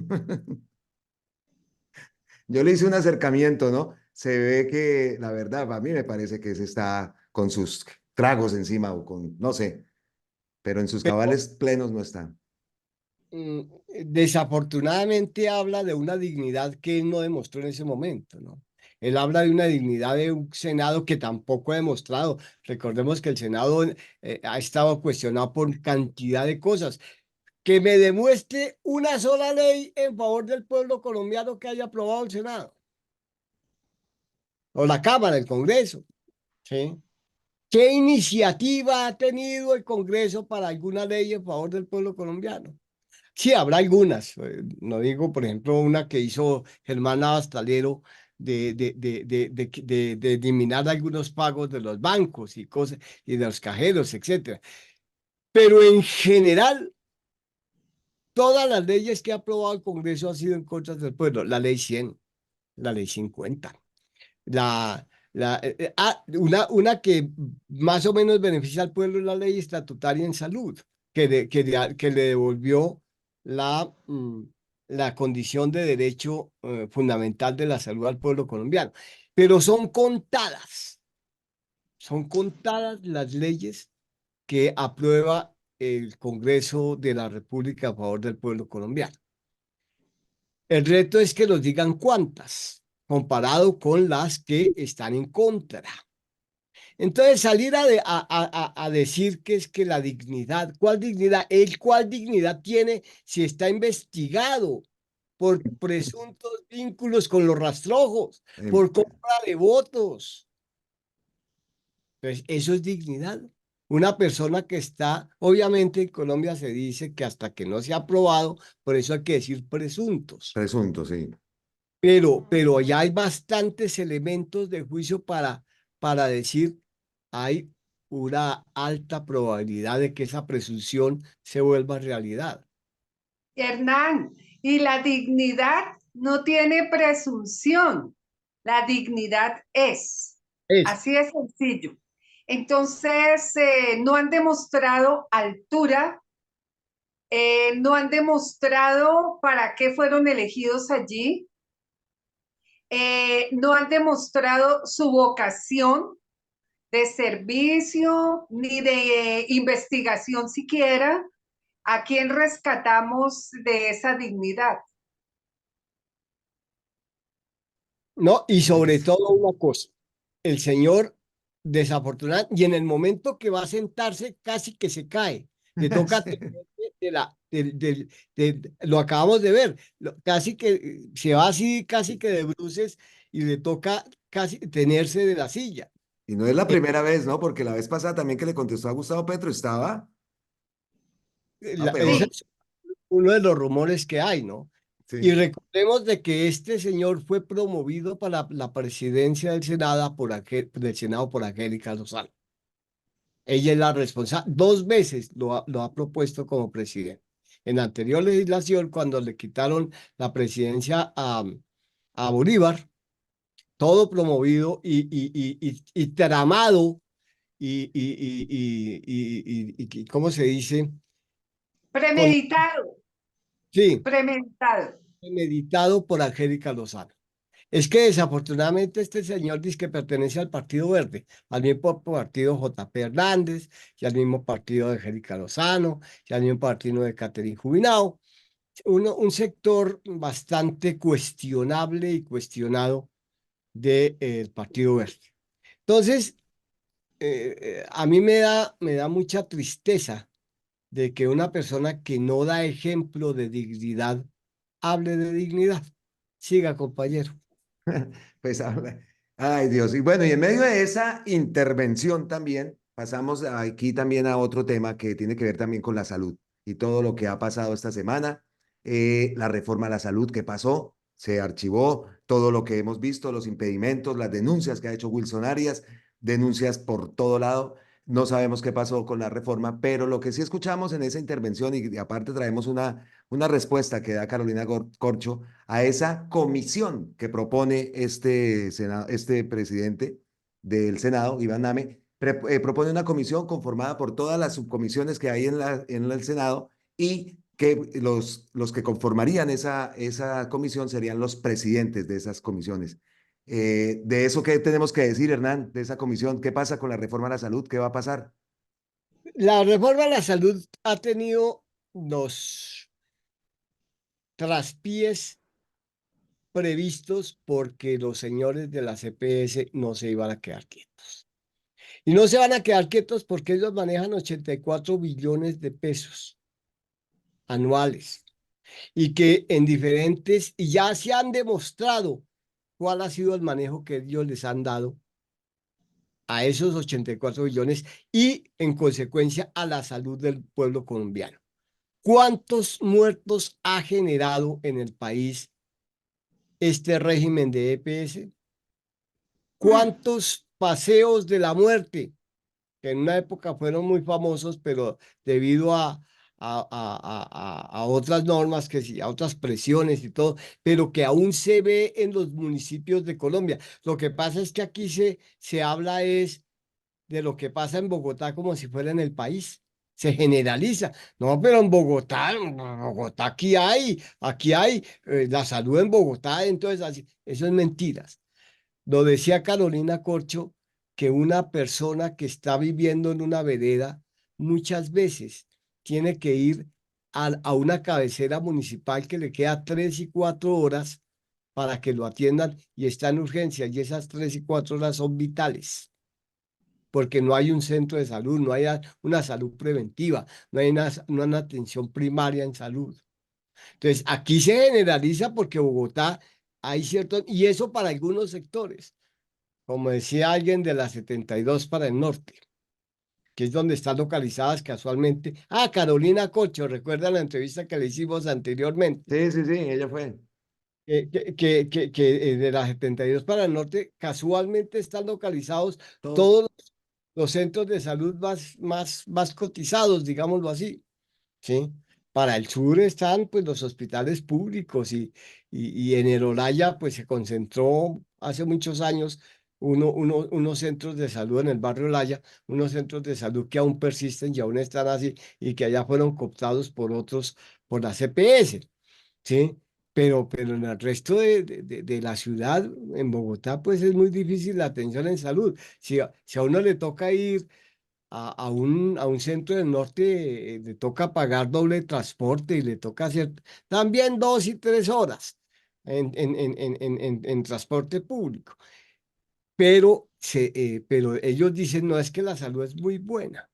Yo le hice un acercamiento, ¿no? Se ve que, la verdad, a mí me parece que ese está con sus tragos encima o con, no sé, pero en sus cabales plenos no está. Mm, Desafortunadamente habla de una dignidad que él no demostró en ese momento, ¿no? Él habla de una dignidad de un Senado que tampoco ha demostrado. Recordemos que el Senado ha estado cuestionado por cantidad de cosas. Que me demuestre una sola ley en favor del pueblo colombiano que haya aprobado el Senado o la Cámara, el Congreso, ¿sí? ¿Qué iniciativa ha tenido el Congreso para alguna ley en favor del pueblo colombiano? Sí, habrá algunas. No digo, por ejemplo, una que hizo Germán Abastalero de eliminar algunos pagos de los bancos y cosas, y de los cajeros, etcétera. Pero en general, todas las leyes que ha aprobado el Congreso han sido en contra del pueblo. La ley 100, la ley 50, una que más o menos beneficia al pueblo es la ley estatutaria en salud, que le devolvió la condición de derecho fundamental de la salud al pueblo colombiano. Pero son contadas las leyes que aprueba el Congreso de la República a favor del pueblo colombiano. El reto es que nos digan cuántas, comparado con las que están en contra. Entonces, salir a decir que es que la dignidad, ¿cuál dignidad? ¿Cuál dignidad tiene si está investigado por presuntos vínculos con los rastrojos, por compra de votos? Entonces, ¿eso es dignidad? Una persona que está, obviamente en Colombia se dice que hasta que no se ha aprobado, por eso hay que decir presuntos. Presunto, sí. Pero ya hay bastantes elementos de juicio para decir hay una alta probabilidad de que esa presunción se vuelva realidad. Hernán, y la dignidad no tiene presunción, la dignidad es. Así de sencillo. Entonces, no han demostrado altura, no han demostrado para qué fueron elegidos allí, no han demostrado su vocación de servicio ni de investigación siquiera. ¿A quién rescatamos de esa dignidad? No, y sobre Pues, todo una cosa, el señor desafortunado, y en el momento que va a sentarse, casi que se cae. Le toca de la, lo acabamos de ver, casi que se va así, casi que de bruces, y le toca casi tenerse de la silla. y no es la Eh, primera vez, ¿no? Porque la vez pasada también que le contestó a Gustavo Petro estaba Ese peor. Sí, es uno de los rumores que hay, ¿no? Y Sí. recordemos de que este señor fue promovido para la presidencia del Senado del Senado por Angélica Lozano. Ella es la responsable. Dos veces lo ha propuesto como presidente. En la anterior legislación, cuando le quitaron la presidencia a Bolívar, todo promovido y tramado ¿cómo se dice? Con, premeditado, sí, premeditado. meditado por Angélica Lozano. Es que desafortunadamente este señor dice que pertenece al Partido Verde, al mismo partido J.P. Hernández, y al mismo partido de Angélica Lozano, y al mismo partido de Catherine Jubinao. Un sector bastante cuestionable y cuestionado del Partido Verde. Entonces, a mí me da mucha tristeza de que una persona que no da ejemplo de dignidad hable de dignidad. Siga, compañero. Pues ay Dios. Y bueno, y en medio de esa intervención también, pasamos aquí también a otro tema que tiene que ver también con la salud y todo lo que ha pasado esta semana. La reforma a la salud que pasó, se archivó todo lo que hemos visto, los impedimentos, las denuncias que ha hecho Wilson Arias, denuncias por todo lado. No sabemos qué pasó con la reforma, pero lo que sí escuchamos en esa intervención y aparte traemos una respuesta que da Carolina Corcho a esa comisión que propone este presidente del Senado, Iván Name, propone una comisión conformada por todas las subcomisiones que hay en el Senado y que los que conformarían esa comisión serían los presidentes de esas comisiones. De eso, ¿qué tenemos que decir, Hernán, de esa comisión? ¿Qué pasa con la reforma a la salud? ¿Qué va a pasar? La reforma a la salud ha tenido los traspiés previstos porque los señores de la CPS no se iban a quedar quietos. Y no se van a quedar quietos porque ellos manejan 84 billones de pesos anuales y que en diferentes, y ya se han demostrado cuál ha sido el manejo que ellos les han dado a esos 84 billones y en consecuencia a la salud del pueblo colombiano. ¿Cuántos muertos ha generado en el país este régimen de EPS? Mm. ¿Cuántos paseos de la muerte, que en una época fueron muy famosos, pero debido a otras normas, que sí, a otras presiones y todo, pero que aún se ve en los municipios de Colombia? Lo que pasa es que aquí se habla es de lo que pasa en Bogotá como si fuera en el país. Se generaliza. No, pero en Bogotá aquí hay la salud en Bogotá, entonces así, eso es mentiras. Lo decía Carolina Corcho, que una persona que está viviendo en una vereda muchas veces tiene que ir a una cabecera municipal que le queda 3 y 4 horas para que lo atiendan y está en urgencia y esas 3 y 4 horas son vitales porque no hay un centro de salud, no hay una salud preventiva, no hay una atención primaria en salud. Entonces, aquí se generaliza porque Bogotá hay cierto, y eso para algunos sectores, como decía alguien de la 72 para el norte, que es donde están localizadas casualmente. Ah, Carolina Cocho, recuerda la entrevista que le hicimos anteriormente, Sí, sí, sí, ella fue. que de la 72 para el norte casualmente están localizados Todo. todos los centros de salud más cotizados, digámoslo así, ¿sí? Para el sur están pues los hospitales públicos y en el Olaya pues se concentró hace muchos años unos centros de salud en el barrio Olaya, unos centros de salud que aún persisten y aún están así y que allá fueron cooptados por otros, por la CPS, ¿sí? Pero en el resto de la ciudad, en Bogotá, pues es muy difícil la atención en salud. Si a uno le toca ir a un centro del norte le toca pagar doble transporte y le toca hacer también 2 y 3 horas en transporte público. Pero ellos dicen, no, es que la salud es muy buena.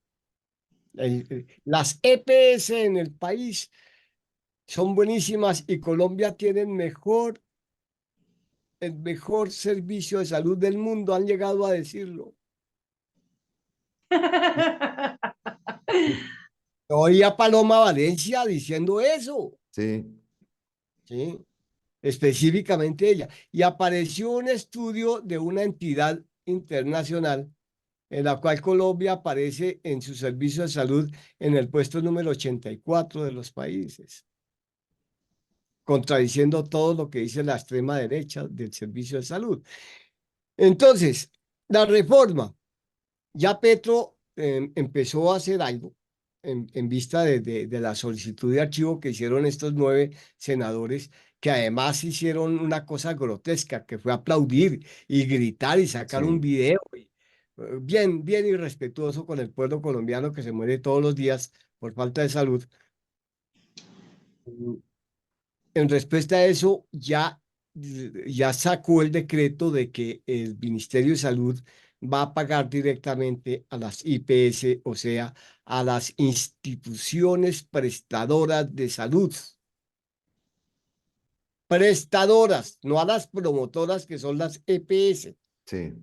Las EPS en el país son buenísimas y Colombia tiene el mejor servicio de salud del mundo, han llegado a decirlo. Oí a Paloma Valencia diciendo eso, Sí, ¿sí? Específicamente ella. Y apareció un estudio de una entidad internacional en la cual Colombia aparece en su servicio de salud en el puesto número 84 de los países, contradiciendo todo lo que dice la extrema derecha del servicio de salud. Entonces, la reforma, ya Petro empezó a hacer algo en vista de la solicitud de archivo que hicieron estos 9 senadores, que además hicieron una cosa grotesca, que fue aplaudir y gritar y sacar un sí. video. Bien, bien irrespetuoso con el pueblo colombiano que se muere todos los días por falta de salud. En respuesta a eso, ya sacó el decreto de que el Ministerio de Salud va a pagar directamente a las IPS, o sea, a las instituciones prestadoras de salud. Prestadoras, no a las promotoras que son las EPS, Sí,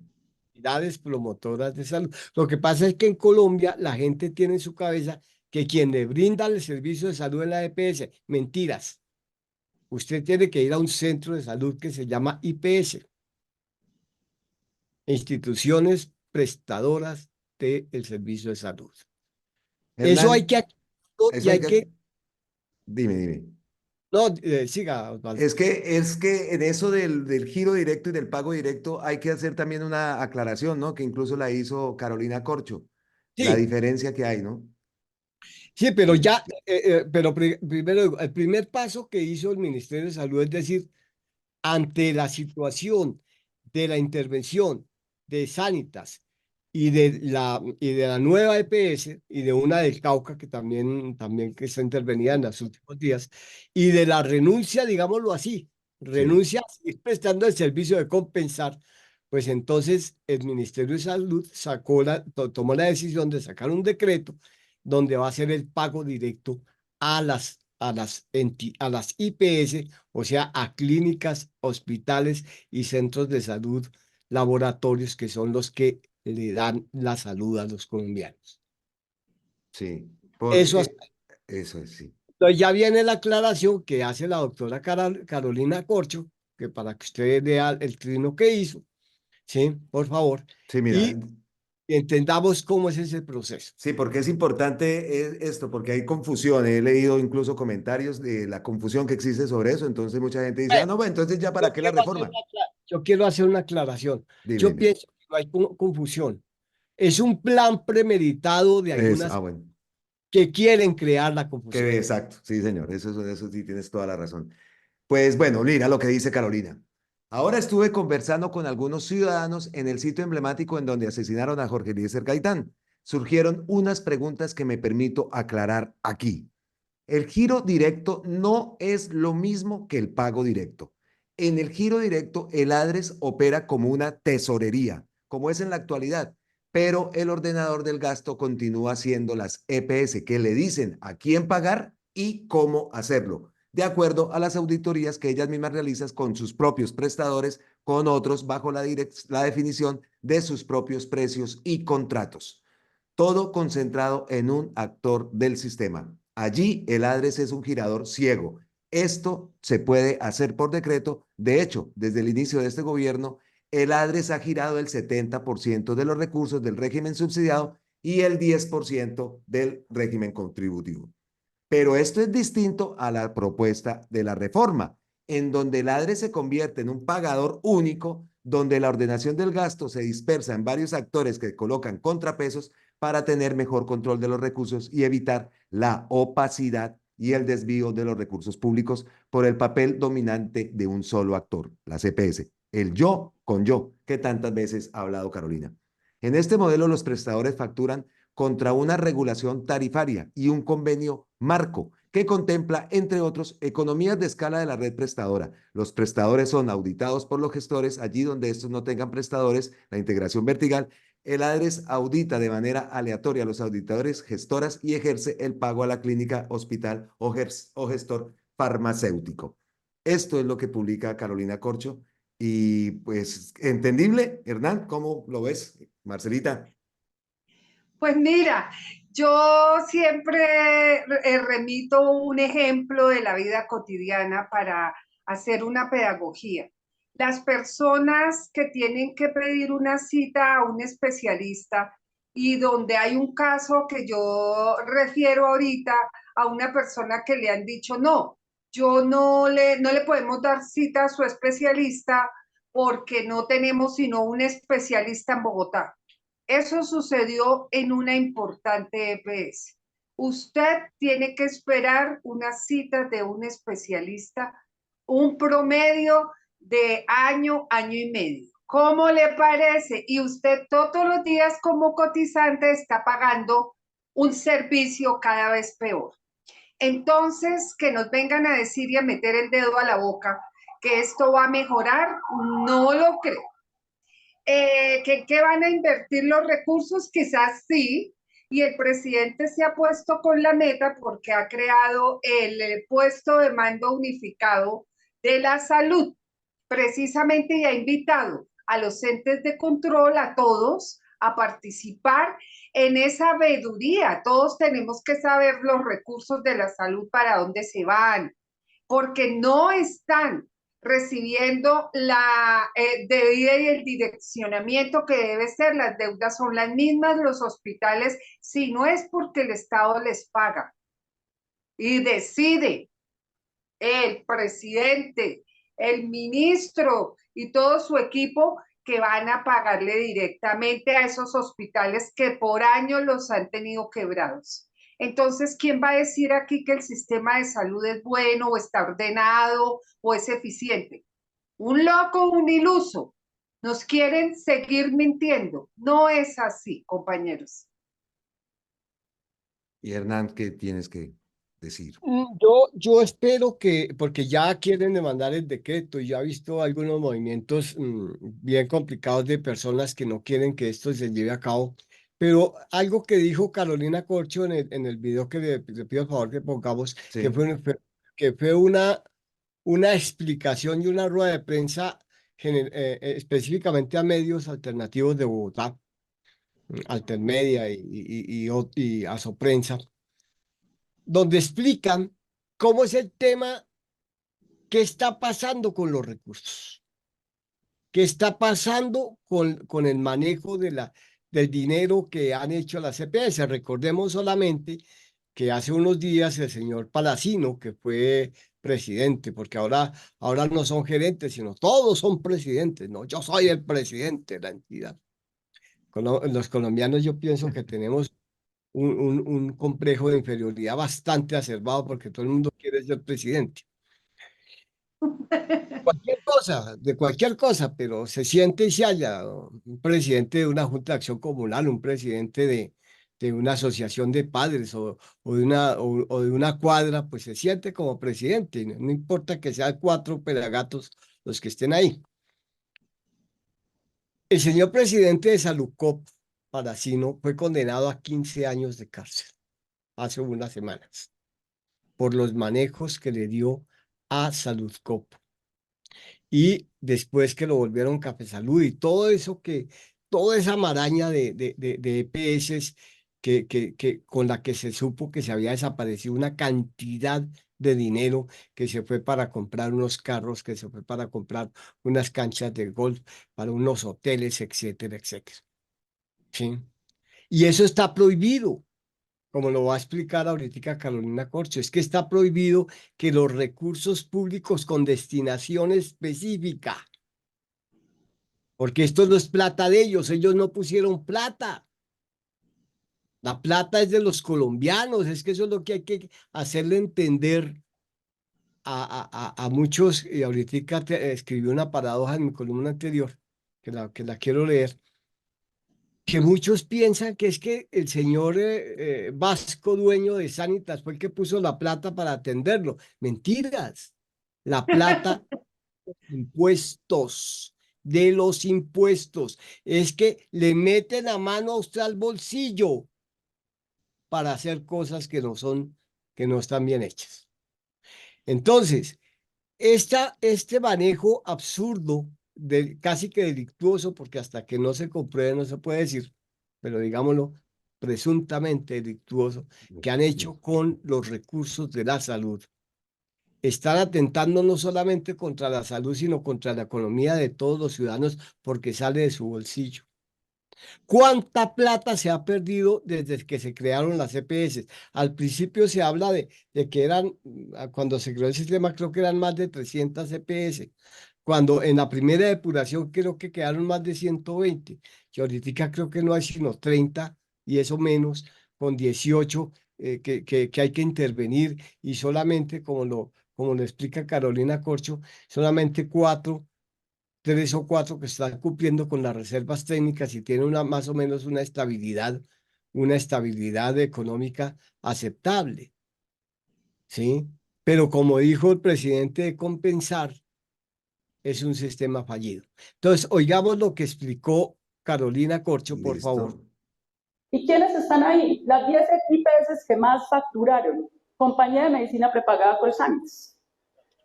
entidades promotoras de salud. Lo que pasa es que en Colombia la gente tiene en su cabeza que quien le brinda el servicio de salud en la EPS, mentiras. Usted tiene que ir a un centro de salud que se llama IPS, instituciones prestadoras del servicio de salud. Eso hay Hernán, que aclararlo y eso hay hay que... que, Dime, dime. no, siga, Osvaldo. Es que en eso del giro directo y del pago directo hay que hacer también una aclaración, ¿no? Que incluso la hizo Carolina Corcho, la Sí, diferencia que hay, ¿no? sí, pero Sí, ya, pero primero digo, el primer paso que hizo el Ministerio de Salud es decir, ante la situación de la intervención de Sanitas y de la nueva EPS y de una del Cauca también que está intervenida en los últimos días, y de la renuncia, digámoslo así, sí, renuncia a seguir prestando el servicio de compensar, pues entonces el Ministerio de Salud tomó la decisión de sacar un decreto donde va a ser el pago directo a las IPS, o sea, a clínicas, hospitales y centros de salud, laboratorios que son los que le dan la salud a los colombianos. sí. Eso Porque hasta- eso es, sí. Entonces ya viene la aclaración que hace la doctora Carolina Corcho, que para que usted vea el trino que hizo, ¿sí? Por favor, Sí, mira, y entendamos cómo es ese proceso. sí, porque es importante esto, porque hay confusión. He leído incluso comentarios de la confusión que existe sobre eso. Entonces mucha gente dice, ah, Bueno, no, bueno, entonces ya para yo qué la quiero hacer reforma. una, yo quiero hacer una aclaración. Dime, Yo dime. pienso que no hay confusión. Es un plan premeditado de algunas Bueno. que quieren crear la confusión. Exacto, sí, señor, eso sí tienes toda la razón. Pues bueno, mira lo que dice Carolina. Ahora estuve conversando con algunos ciudadanos en el sitio emblemático en donde asesinaron a Jorge Eliezer Gaitán. Surgieron unas preguntas que me permito aclarar aquí. El giro directo no es lo mismo que el pago directo. En el giro directo, el ADRES opera como una tesorería, como es en la actualidad, pero el ordenador del gasto continúa siendo las EPS que le dicen a quién pagar y cómo hacerlo, de acuerdo a las auditorías que ellas mismas realizan con sus propios prestadores, con otros bajo la definición de sus propios precios y contratos. Todo concentrado en un actor del sistema. Allí el ADRES es un girador ciego. Esto se puede hacer por decreto. De hecho, desde el inicio de este gobierno, el ADRES ha girado el 70% de los recursos del régimen subsidiado y el 10% del régimen contributivo. Pero esto es distinto a la propuesta de la reforma, en donde el ADRE se convierte en un pagador único, donde la ordenación del gasto se dispersa en varios actores que colocan contrapesos para tener mejor control de los recursos y evitar la opacidad y el desvío de los recursos públicos por el papel dominante de un solo actor, la CPS, el yo con yo, que tantas veces ha hablado Carolina. En este modelo, los prestadores facturan contra una regulación tarifaria y un convenio marco que contempla, entre otros, economías de escala de la red prestadora. Los prestadores son auditados por los gestores allí donde estos no tengan prestadores, la integración vertical. El ADRES audita de manera aleatoria a los auditadores, gestoras y ejerce el pago a la clínica, hospital o gestor farmacéutico. Esto es lo que publica Carolina Corcho y pues entendible, Hernán, ¿cómo lo ves, Marcelita? Pues mira, yo siempre remito un ejemplo de la vida cotidiana para hacer una pedagogía. Las personas que tienen que pedir una cita a un especialista y donde hay un caso que yo refiero ahorita a una persona que le han dicho, no, no le podemos dar cita a su especialista porque no tenemos sino un especialista en Bogotá. Eso sucedió en una importante EPS. Usted tiene que esperar una cita de un especialista, un promedio de año, año y medio. ¿Cómo le parece? Y usted todos los días como cotizante está pagando un servicio cada vez peor. Entonces, que nos vengan a decir y a meter el dedo a la boca que esto va a mejorar, no lo creo. ¿Que van a invertir los recursos? Quizás sí, y el presidente se ha puesto con la meta porque ha creado el puesto de mando unificado de la salud, precisamente, y ha invitado a los entes de control, a todos, a participar en esa veeduría. Todos tenemos que saber los recursos de la salud para dónde se van, porque no están recibiendo la debida y el direccionamiento que debe ser. Las deudas son las mismas, los hospitales, si no es porque el Estado les paga y decide el presidente, el ministro y todo su equipo que van a pagarle directamente a esos hospitales que por años los han tenido quebrados. Entonces, ¿quién va a decir aquí que el sistema de salud es bueno o está ordenado o es eficiente? Un loco, un iluso. Nos quieren seguir mintiendo. No es así, compañeros. Y Hernán, ¿qué tienes que decir? Yo espero que, porque ya quieren demandar el decreto y ya he visto algunos movimientos bien complicados de personas que no quieren que esto se lleve a cabo, pero algo que dijo Carolina Corcho en el video que le pido por favor que pongamos, Sí. que fue una explicación y una rueda de prensa específicamente a medios alternativos de Bogotá, Altermedia y Asoprensa, donde explican cómo es el tema, qué está pasando con los recursos, qué está pasando con el manejo del dinero que han hecho las CPS. Recordemos solamente que hace unos días el señor Palacino, que fue presidente, porque ahora no son gerentes, sino todos son presidentes, ¿no? Yo soy el presidente de la entidad. Los colombianos yo pienso que tenemos un complejo de inferioridad bastante acervado porque todo el mundo quiere ser presidente. Cualquier cosa, de cualquier cosa, pero se siente y se halla un presidente de una junta de acción comunal, un presidente de una asociación de padres o de una cuadra, pues se siente como presidente, no, no importa que sean 4 pelagatos los que estén ahí. El señor presidente de Salucop, Palacino, fue condenado a 15 años de cárcel hace unas semanas por los manejos que le dio a Saludcop. Y después que lo volvieron Café Salud y todo eso toda esa maraña de EPS con la que se supo que se había desaparecido una cantidad de dinero que se fue para comprar unos carros, que se fue para comprar unas canchas de golf, para unos hoteles, etcétera, etcétera. ¿Sí? Y eso está prohibido, como lo va a explicar ahorita Carolina Corcho, es que está prohibido que los recursos públicos con destinación específica, porque esto no es plata de ellos no pusieron plata. La plata es de los colombianos, es que eso es lo que hay que hacerle entender a muchos, y ahorita escribí una paradoja en mi columna anterior, que la quiero leer, que muchos piensan que es que el señor Vasco, dueño de Sanitas, fue el que puso la plata para atenderlo. Mentiras. La plata, impuestos, de los impuestos. Es que le meten la mano a usted al bolsillo para hacer cosas que no son, que no están bien hechas. Entonces, este manejo absurdo, casi que delictuoso, porque hasta que no se compruebe no se puede decir, pero digámoslo, presuntamente delictuoso, que han hecho con los recursos de la salud, están atentando no solamente contra la salud, sino contra la economía de todos los ciudadanos, porque sale de su bolsillo. ¿Cuánta plata se ha perdido desde que se crearon las EPS? Al principio se habla de que eran, cuando se creó el sistema, creo que eran más de 300 EPS. Cuando en la primera depuración creo que quedaron más de 120. Y ahorita creo que no hay sino 30 y eso menos, con 18 que hay que intervenir y solamente, como lo explica Carolina Corcho, solamente 3 o 4 que están cumpliendo con las reservas técnicas y tienen más o menos una estabilidad económica aceptable, ¿sí? Pero como dijo el presidente de Compensar, es un sistema fallido. Entonces, oigamos lo que explicó Carolina Corcho, por favor. Listo. ¿Y quiénes están ahí? Las 10 IPS que más facturaron. Compañía de Medicina Prepagada Colsantes.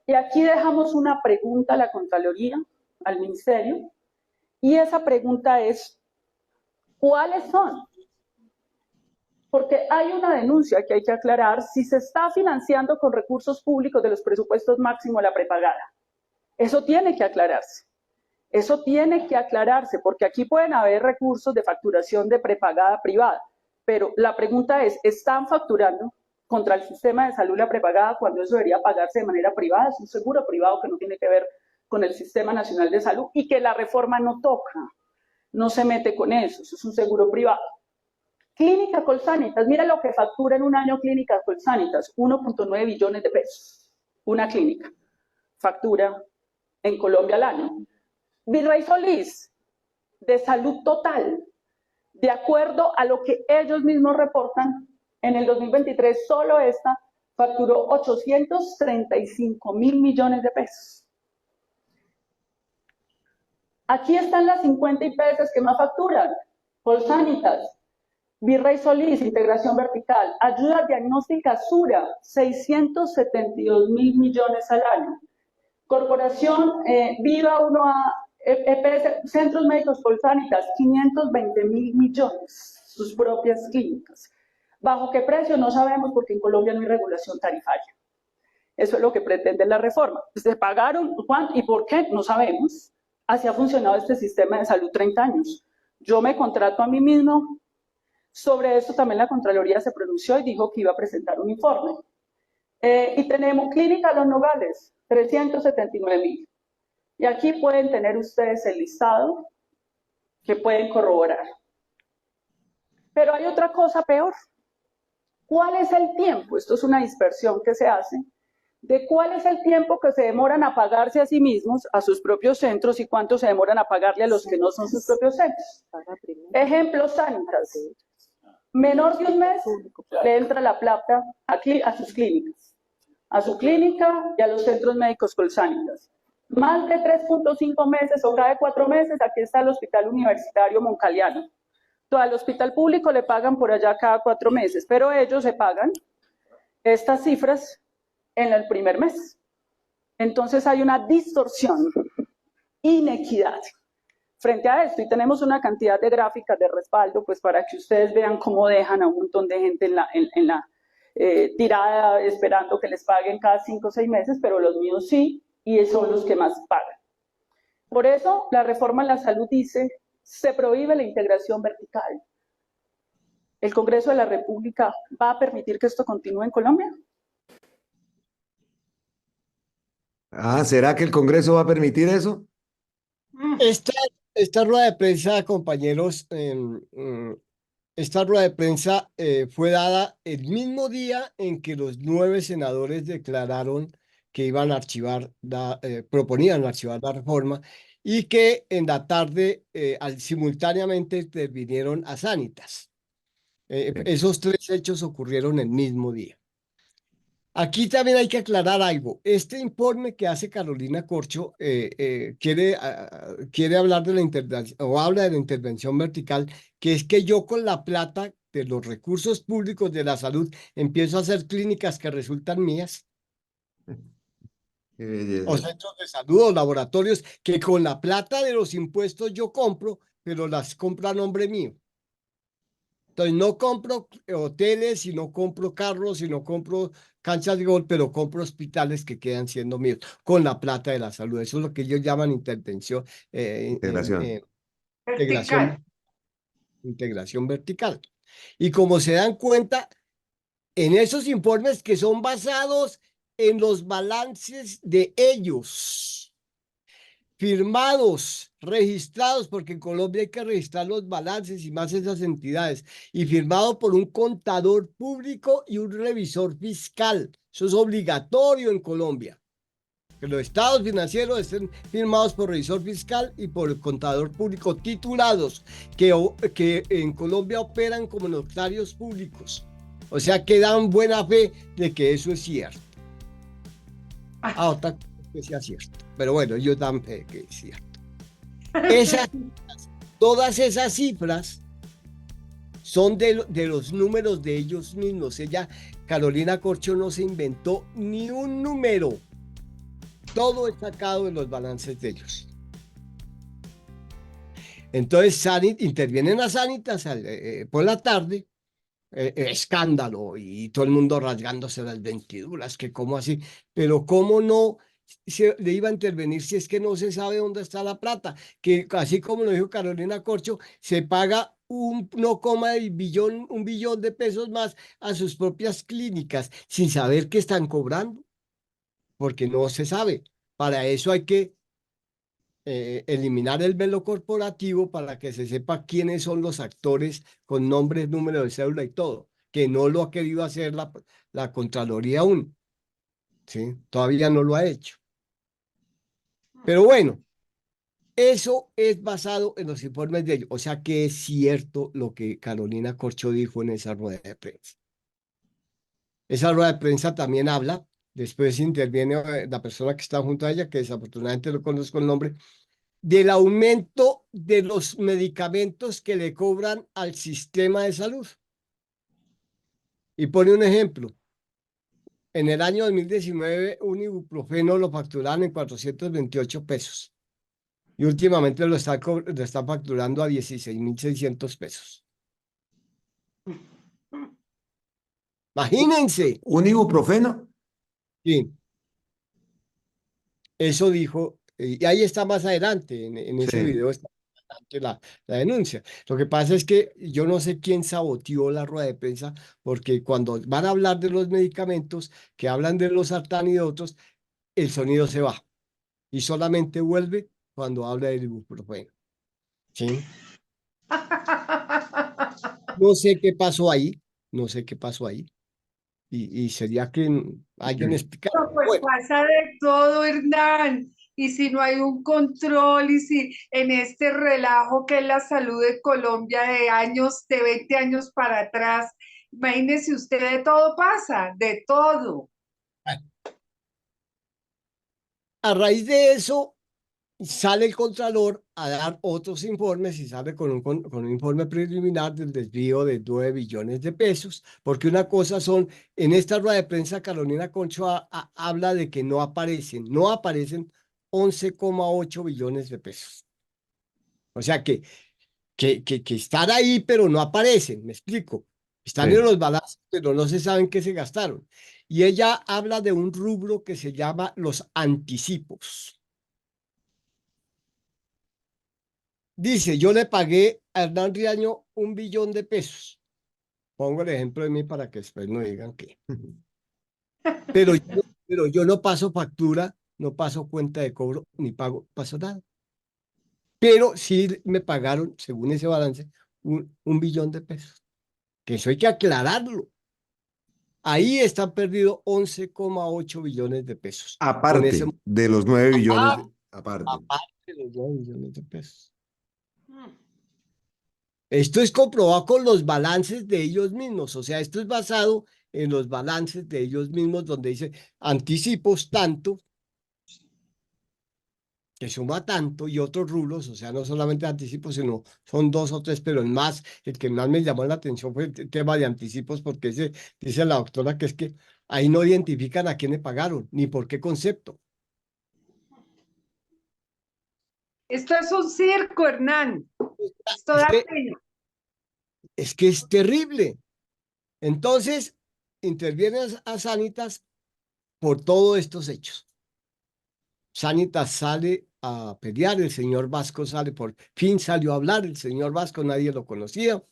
Y aquí dejamos una pregunta a la Contraloría, al Ministerio, y esa pregunta es, ¿cuáles son? Porque hay una denuncia que hay que aclarar si se está financiando con recursos públicos de los presupuestos máximos la prepagada. Eso tiene que aclararse. Eso tiene que aclararse, porque aquí pueden haber recursos de facturación de prepagada privada, pero la pregunta es, ¿están facturando contra el sistema de salud la prepagada cuando eso debería pagarse de manera privada? Es un seguro privado que no tiene que ver con el Sistema Nacional de Salud y que la reforma no toca, no se mete con eso es un seguro privado. Clínica Colsanitas, mira lo que factura en un año Clínica Colsanitas, 1.9 billones de pesos, una clínica, factura en Colombia al año. Virrey Solís, de salud total, de acuerdo a lo que ellos mismos reportan, en el 2023 solo esta facturó 835 mil millones de pesos. Aquí están las 50 IPS que más facturan. Colsanitas, Virrey Solís, integración vertical, ayuda diagnóstica Sura, 672 mil millones al año. Corporación Viva 1A, EPS, Centros Médicos Colsanitas, 520 mil millones, sus propias clínicas. ¿Bajo qué precio? No sabemos porque en Colombia no hay regulación tarifaria. Eso es lo que pretende la reforma. ¿Se pagaron? ¿Cuánto? ¿Y por qué? No sabemos. Así ha funcionado este sistema de salud 30 años. Yo me contrato a mí mismo. Sobre esto también la Contraloría se pronunció y dijo que iba a presentar un informe. Y tenemos Clínica Los Nogales, 379 mil. Y aquí pueden tener ustedes el listado que pueden corroborar. Pero hay otra cosa peor. ¿Cuál es el tiempo? Esto es una dispersión que se hace. ¿De cuál es el tiempo que se demoran a pagarse a sí mismos, a sus propios centros, y cuánto se demoran a pagarle a los que no son sus propios centros? Ejemplo, Sanitas. Menor de un mes le entra la plata aquí a sus clínicas, a su clínica y a los centros médicos Colsanitas. Más de 3.5 meses o cada 4 meses, aquí está el Hospital Universitario Moncaliano. Todo al hospital público le pagan por allá cada 4 meses, pero ellos se pagan estas cifras en el primer mes. Entonces hay una distorsión, inequidad frente a esto, y tenemos una cantidad de gráficas de respaldo, pues para que ustedes vean cómo dejan a un montón de gente en la tirada esperando que les paguen cada 5 o 6 meses, pero los míos sí, y son los que más pagan. Por eso la reforma en la salud dice, se prohíbe la integración vertical. ¿El Congreso de la República va a permitir que esto continúe en Colombia? ¿Será que el Congreso va a permitir eso? Esta rueda de prensa, compañeros, esta rueda de prensa fue dada el mismo día en que los 9 senadores declararon que iban a archivar, proponían archivar la reforma, y que en la tarde simultáneamente intervinieron a Sanitas. Sí. Esos tres hechos ocurrieron el mismo día. Aquí también hay que aclarar algo. Este informe que hace Carolina Corcho quiere hablar de la intervención, o habla de la intervención vertical, que es que yo con la plata de los recursos públicos de la salud empiezo a hacer clínicas que resultan mías, Qué o belleza. centros de salud, o laboratorios que con la plata de los impuestos yo compro, pero las compro a nombre mío. Entonces no compro hoteles y no compro carros y no compro canchas de golf, pero compro hospitales que quedan siendo míos con la plata de la salud. Eso es lo que ellos llaman intervención, Integración. integración, Vertical. integración vertical. Y como se dan cuenta, en esos informes que son basados en los balances de ellos, firmados, registrados, porque en Colombia hay que registrar los balances y más esas entidades, y firmado por un contador público y un revisor fiscal. Eso es obligatorio en Colombia, que los estados financieros estén firmados por revisor fiscal y por el contador público titulados, que en Colombia operan como notarios públicos. O sea, que dan buena fe de que eso es cierto. Otra cosa que sea cierto. Pero bueno, ellos dan fe que es cierto. Todas esas cifras son de los números de ellos mismos. Carolina Corcho, no se inventó ni un número. Todo es sacado de los balances de ellos. Entonces intervienen a Sanitas por la tarde, escándalo y todo el mundo rasgándose las vestiduras, que cómo así, pero cómo no le iba a intervenir si es que no se sabe dónde está la plata, que así como lo dijo Carolina Corcho, se paga un billón de pesos más a sus propias clínicas sin saber qué están cobrando, porque no se sabe. Para eso hay que eliminar el velo corporativo para que se sepa quiénes son los actores con nombres, número de cédula y todo, que no lo ha querido hacer la Contraloría aún, ¿sí? Todavía no lo ha hecho. Pero bueno, eso es basado en los informes de ellos, o sea que es cierto lo que Carolina Corcho dijo en esa rueda de prensa. Esa rueda de prensa también habla, después interviene la persona que está junto a ella, que desafortunadamente no conozco el nombre, del aumento de los medicamentos que le cobran al sistema de salud. Y pone un ejemplo. En el año 2019, un ibuprofeno lo facturaban en 428 pesos. Y últimamente lo está facturando a 16.600 pesos. Imagínense. ¿Un ibuprofeno? Sí, eso dijo, y ahí está más adelante, en ese Sí. video está más adelante la denuncia. Lo que pasa es que yo no sé quién saboteó la rueda de prensa, porque cuando van a hablar de los medicamentos, que hablan de los sartán y de otros, el sonido se va y solamente vuelve cuando habla del ibuprofeno. ¿Sí? No sé qué pasó ahí, no sé qué pasó ahí, y sería que alguien explicara. No, pues Bueno, pasa de todo, Hernán. Y si no hay un control, y si en este relajo que es la salud de Colombia de años, de 20 años para atrás, imagínese usted, de todo pasa, de todo. a raíz de eso, sale el Contralor a dar otros informes y sale con un informe preliminar del desvío de 9 billones de pesos, porque una cosa son, en esta rueda de prensa, Carolina Concho habla de que no aparecen 11,8 billones de pesos. O sea que están ahí, pero no aparecen, me explico. Están en Sí. los balances, pero no se saben qué se gastaron. Y ella habla de un rubro que se llama los anticipos. Dice, yo le pagué a Hernán Riaño 1 billón de pesos. Pongo el ejemplo de mí para que después no digan que. Pero yo no paso factura, no paso cuenta de cobro, ni paso nada. Pero sí me pagaron, según ese balance, 1 billón de pesos. Que eso hay que aclararlo. Ahí están perdidos 11,8 billones de pesos. Con ese Aparte de los 9 billones, aparte aparte. de los 9 millones de pesos. Esto es comprobado con los balances de ellos mismos, o sea, esto es basado en los balances de ellos mismos, donde dice anticipos tanto, que suma tanto, y otros rubros, o sea, no solamente anticipos, sino son 2 o 3, pero el que más me llamó la atención fue el tema de anticipos, porque dice la doctora que es que ahí no identifican a quién le pagaron, ni por qué concepto. Esto es un circo, Hernán. Esto da pena. Es que es terrible. Entonces, intervienen a Sanitas por todos estos hechos. Sanitas sale a pelear, el señor Vasco por fin salió a hablar, el señor Vasco nadie lo conocía.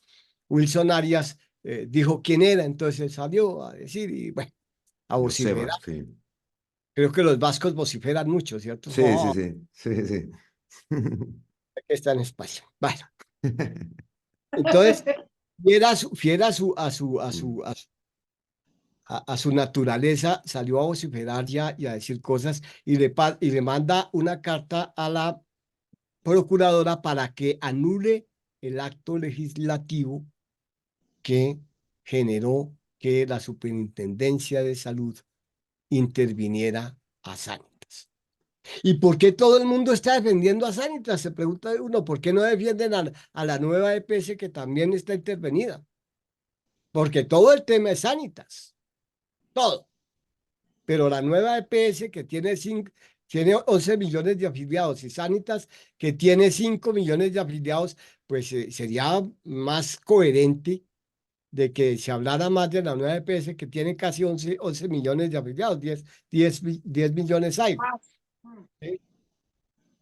Wilson Arias dijo quién era, entonces él salió a decir y bueno, a vociferar. Sí, Creo que los vascos vociferan mucho, ¿cierto? sí, Oh, sí. que está en España. Bueno, entonces, fiera a su naturaleza, salió a vociferar ya y a decir cosas y le manda una carta a la procuradora para que anule el acto legislativo que generó que la Superintendencia de Salud interviniera a Sanitas. ¿Y por qué todo el mundo está defendiendo a Sanitas? Se pregunta uno, ¿por qué no defienden a la nueva EPS que también está intervenida? Porque todo el tema es Sanitas, todo. Pero la nueva EPS que tiene 11 millones de afiliados y Sanitas que tiene 5 millones de afiliados, pues sería más coherente de que se hablara más de la nueva EPS que tiene casi 11 millones de afiliados, 10 millones hay, ¿sí?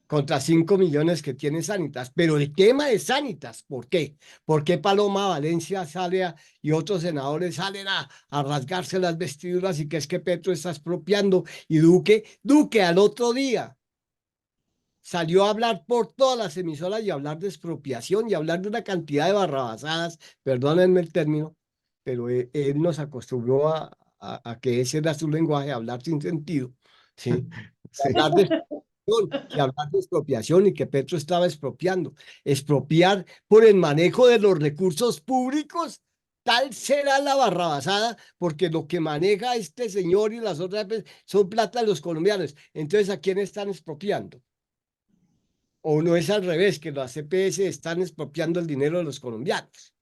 Contra 5 millones que tiene Sanitas. Pero el tema es Sanitas, ¿por qué? ¿Por qué Paloma Valencia y otros senadores salen a rasgarse las vestiduras y que es que Petro está expropiando? Y Duque al otro día salió a hablar por todas las emisoras y hablar de expropiación y hablar de una cantidad de barrabasadas, perdónenme el término, pero él nos acostumbró a que ese era su lenguaje, hablar sin sentido, ¿sí? Sí. Hablar de expropiación y que Petro estaba expropiando. Expropiar por el manejo de los recursos públicos, tal será la barrabasada, porque lo que maneja este señor y las otras son plata de los colombianos. Entonces, ¿a quién están expropiando? ¿O no es al revés, que las CPS están expropiando el dinero de los colombianos?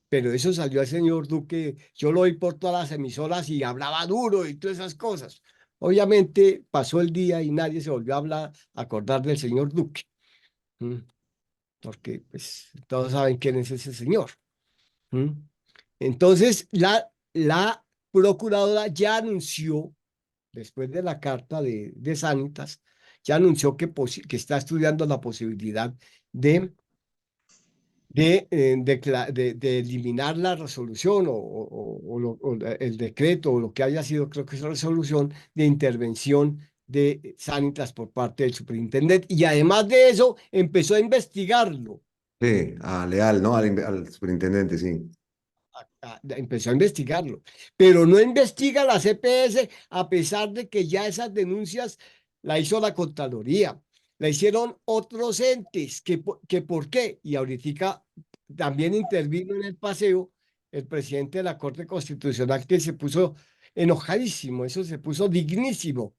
Pero eso salió al señor Duque, yo lo oí por todas las emisoras y hablaba duro y todas esas cosas. Obviamente pasó el día y nadie se volvió a acordar del señor Duque, porque pues todos saben quién es ese señor. Entonces la procuradora ya anunció, después de la carta de Sanitas, ya anunció que está estudiando la posibilidad de eliminar la resolución o el decreto o lo que haya sido, creo que es la resolución de intervención de Sanitas por parte del superintendente. Y además de eso, empezó a investigarlo. Sí, a Leal, ¿no? Al superintendente, sí. Empezó a investigarlo, pero no investiga la CPS a pesar de que ya esas denuncias la hizo la Contraloría, la hicieron otros entes, que por qué, y ahorita también intervino en el paseo el presidente de la Corte Constitucional que se puso enojadísimo, eso se puso dignísimo.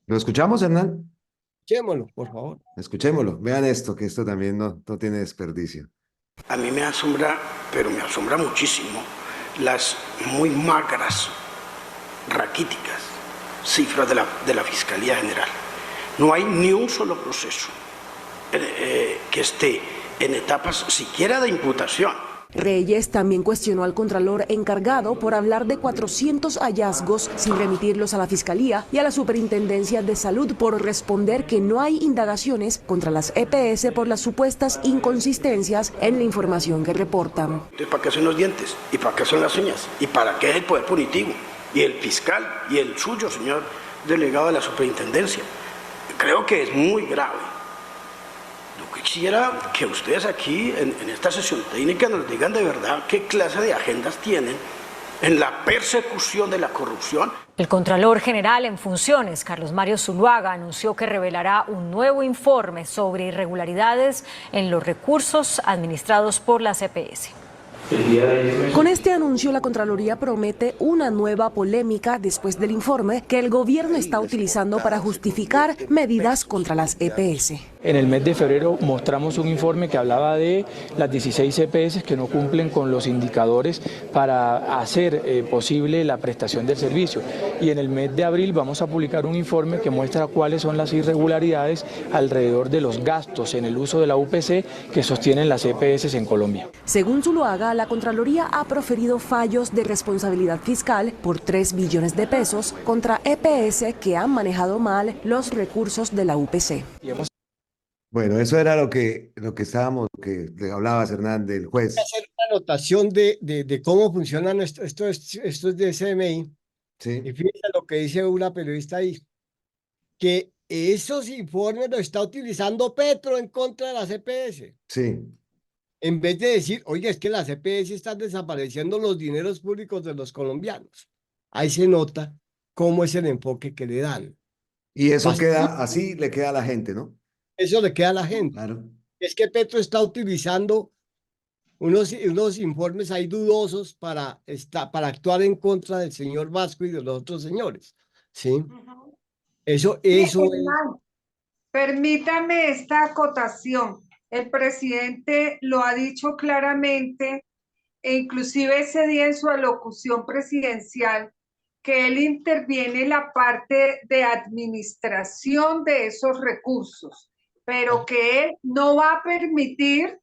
¿Lo escuchamos, Hernán? Escuchémoslo, por favor. Escuchémoslo, vean esto, que esto también no tiene desperdicio. A mí me asombra, pero me asombra muchísimo, las muy magras, raquíticas cifras de la Fiscalía General. No hay ni un solo proceso que esté en etapas siquiera de imputación. Reyes también cuestionó al contralor encargado por hablar de 400 hallazgos sin remitirlos a la Fiscalía y a la Superintendencia de Salud por responder que no hay indagaciones contra las EPS por las supuestas inconsistencias en la información que reportan. Entonces, ¿para qué son los dientes? ¿Y para qué son las uñas? ¿Y para qué es el poder punitivo? Y el fiscal y el suyo, señor delegado de la Superintendencia. Creo que es muy grave. Quisiera que ustedes aquí, en esta sesión técnica, nos digan de verdad qué clase de agendas tienen en la persecución de la corrupción. El Contralor General en funciones, Carlos Mario Zuluaga, anunció que revelará un nuevo informe sobre irregularidades en los recursos administrados por la CPS. Con este anuncio, la Contraloría promete una nueva polémica después del informe que el gobierno está utilizando para justificar medidas contra las EPS. En el mes de febrero mostramos un informe que hablaba de las 16 EPS que no cumplen con los indicadores para hacer posible la prestación del servicio. Y en el mes de abril vamos a publicar un informe que muestra cuáles son las irregularidades alrededor de los gastos en el uso de la UPC que sostienen las EPS en Colombia. Según Zuluaga, la Contraloría ha proferido fallos de responsabilidad fiscal por 3 billones de pesos contra EPS que han manejado mal los recursos de la UPC. Bueno, eso era lo que estábamos, que le hablabas, Hernán, del juez. Hacer una anotación de cómo funciona esto es de CMI. Sí. Y fíjense lo que dice una periodista ahí, que esos informes los está utilizando Petro en contra de las EPS. Sí. En vez de decir, oye, es que las EPS están desapareciendo los dineros públicos de los colombianos. Ahí se nota cómo es el enfoque que le dan. Y eso Bastante. queda, así le queda a la gente, ¿no? Eso le queda a la gente. Claro. Es que Petro está utilizando unos informes ahí dudosos para actuar en contra del señor Vasco y de los otros señores. ¿Sí? Eso es. Permítame esta acotación. El presidente lo ha dicho claramente, e inclusive ese día en su alocución presidencial, que él interviene en la parte de administración de esos recursos, pero que él no va a permitir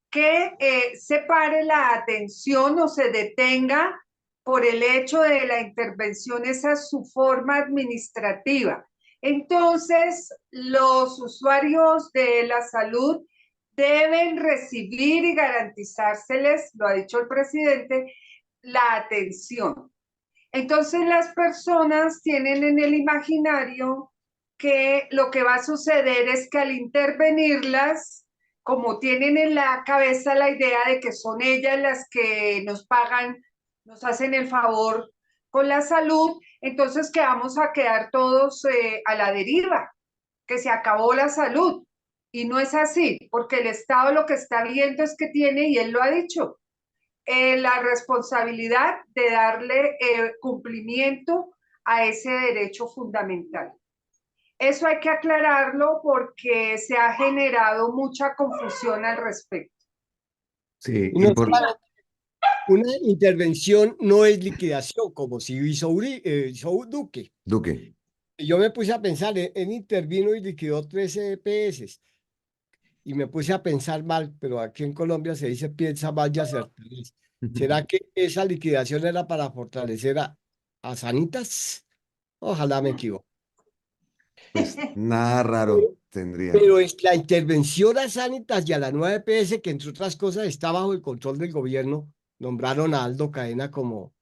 que se pare la atención o se detenga por el hecho de la intervención, esa es su forma administrativa. Entonces, los usuarios de la salud deben recibir y garantizárseles, lo ha dicho el presidente, la atención. Entonces las personas tienen en el imaginario que lo que va a suceder es que al intervenirlas, como tienen en la cabeza la idea de que son ellas las que nos pagan, nos hacen el favor con la salud, entonces que vamos a quedar todos a la deriva, que se acabó la salud. Y no es así, porque el Estado lo que está viendo es que tiene, y él lo ha dicho, la responsabilidad de darle cumplimiento a ese derecho fundamental. Eso hay que aclararlo porque se ha generado mucha confusión al respecto. Sí, una intervención no es liquidación, como si hizo Duque. Yo me puse a pensar, él intervino y liquidó 13 EPS. Y me puse a pensar mal, pero aquí en Colombia se dice piensa mal y acertarás. ¿Será que esa liquidación era para fortalecer a Sanitas? Ojalá me equivoque. Pues nada raro tendría. Pero es la intervención a Sanitas y a la nueva EPS, que entre otras cosas está bajo el control del gobierno, nombraron a Aldo Cadena como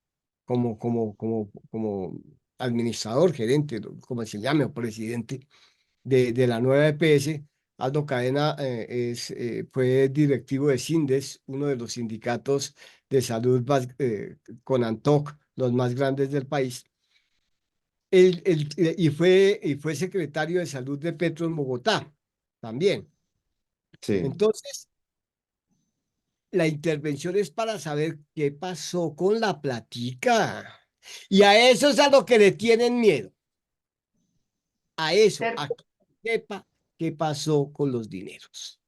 administrador, gerente, como se llame, o presidente de la nueva EPS. Aldo Cadena fue directivo de SINDES, uno de los sindicatos de salud con ANTOC, los más grandes del país. Y fue secretario de salud de Petro en Bogotá también. Sí. Entonces, la intervención es para saber qué pasó con la platica. Y a eso es a lo que le tienen miedo. A eso, a que sepa qué pasó con los dineros.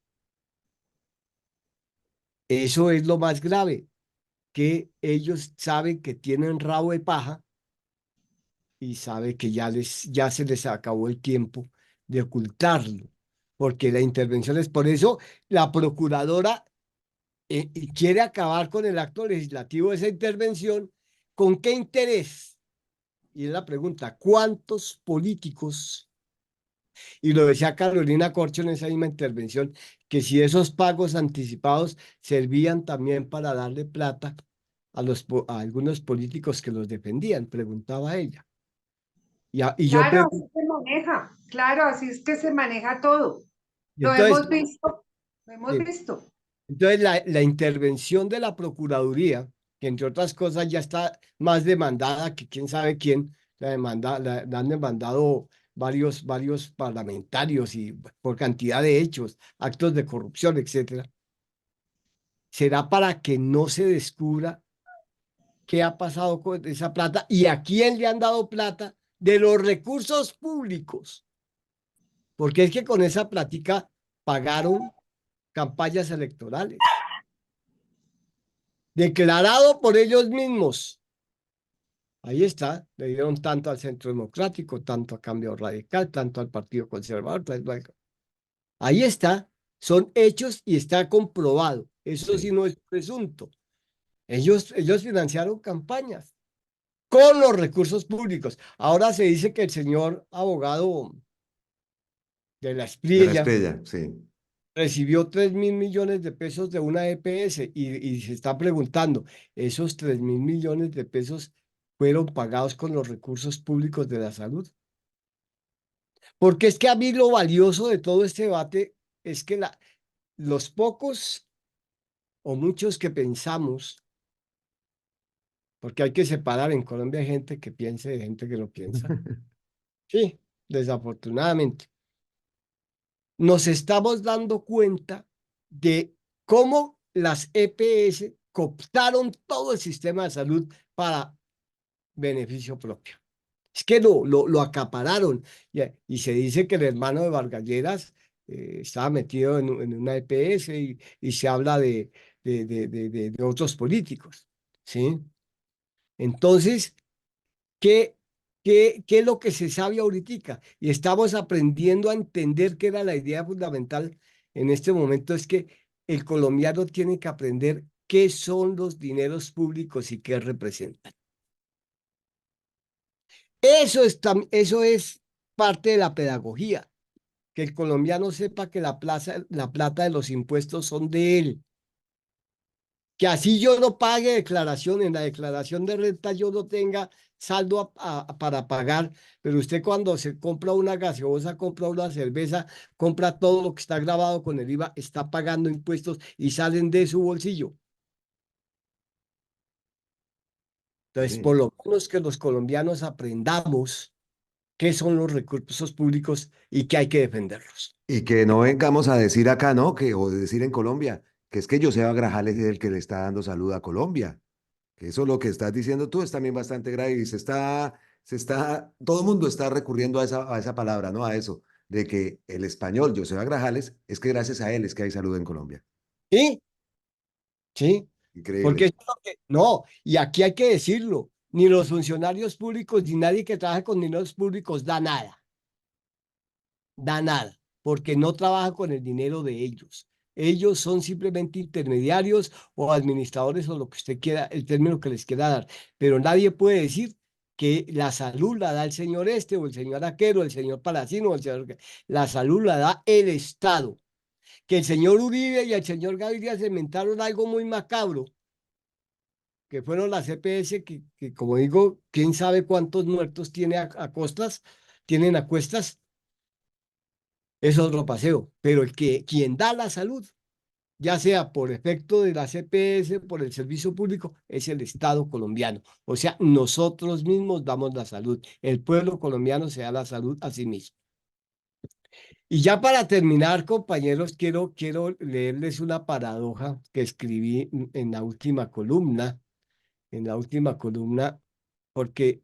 Eso es lo más grave, que ellos saben que tienen rabo de paja y saben que ya se les acabó el tiempo de ocultarlo, porque la intervención es por eso la procuradora quiere acabar con el acto legislativo de esa intervención. ¿Con qué interés? Y es la pregunta, ¿cuántos políticos? Y lo decía Carolina Corcho en esa misma intervención, que si esos pagos anticipados servían también para darle plata a algunos políticos que los defendían, preguntaba ella. Claro, así se maneja, claro, así es que se maneja todo. Lo hemos visto, lo hemos visto. Entonces la intervención de la Procuraduría, que entre otras cosas ya está más demandada que quién sabe quién, la han demandado varios parlamentarios y por cantidad de hechos, actos de corrupción, etcétera. Será para que no se descubra qué ha pasado con esa plata y a quién le han dado plata de los recursos públicos. Porque es que con esa plática pagaron campañas electorales, declarado por ellos mismos. Ahí está, le dieron tanto al Centro Democrático, tanto a Cambio Radical, tanto al Partido Conservador. Ahí está, son hechos y está comprobado. Eso sí no es presunto. Ellos financiaron campañas con los recursos públicos. Ahora se dice que el señor abogado de la De la Espriella estrella, sí. recibió 3.000 millones de pesos de una EPS y se está preguntando, ¿esos 3.000 millones de pesos fueron pagados con los recursos públicos de la salud? Porque es que a mí lo valioso de todo este debate es que los pocos o muchos que pensamos, porque hay que separar, en Colombia hay gente que piensa y hay gente que no piensa. Sí, desafortunadamente. Nos estamos dando cuenta de cómo las EPS cooptaron todo el sistema de salud para beneficio propio. Es que lo acapararon y se dice que el hermano de Vargas Lleras estaba metido en una EPS y se habla de otros políticos, ¿sí? Entonces, ¿qué es lo que se sabe ahorita? Y estamos aprendiendo a entender que era la idea fundamental en este momento, es que el colombiano tiene que aprender qué son los dineros públicos y qué representan. Eso es parte de la pedagogía, que el colombiano sepa que la plata de los impuestos son de él. Que así yo no pague declaración, en la declaración de renta yo no tenga saldo para pagar, pero usted cuando se compra una gaseosa, compra una cerveza, compra todo lo que está grabado con el IVA, está pagando impuestos y salen de su bolsillo. Entonces, Sí. por lo menos que los colombianos aprendamos qué son los recursos públicos y que hay que defenderlos. Y que no vengamos a decir acá, ¿no? O decir en Colombia, que es que Joseba Grajales es el que le está dando salud a Colombia. Que eso lo que estás diciendo tú es también bastante grave y todo el mundo está recurriendo a esa palabra, ¿no? A eso, de que el español Joseba Grajales es que gracias a él es que hay salud en Colombia. ¿Sí? Sí, porque Increíble. no, y aquí hay que decirlo, ni los funcionarios públicos ni nadie que trabaje con dineros públicos da nada, porque no trabaja con el dinero de ellos. Ellos son simplemente intermediarios o administradores o lo que usted quiera, el término que les quiera dar, pero nadie puede decir que la salud la da el señor este o el señor aquero, el señor Palacino, la salud la da el Estado. Que el señor Uribe y el señor Gaviria se inventaron algo muy macabro, que fueron las EPS, que como digo, quién sabe cuántos muertos tiene tienen a cuestas, es otro paseo, pero quien da la salud, ya sea por efecto de las EPS, por el servicio público, es el Estado colombiano. O sea, nosotros mismos damos la salud, el pueblo colombiano se da la salud a sí mismo. Y ya para terminar, compañeros, quiero leerles una paradoja que escribí en la última columna, porque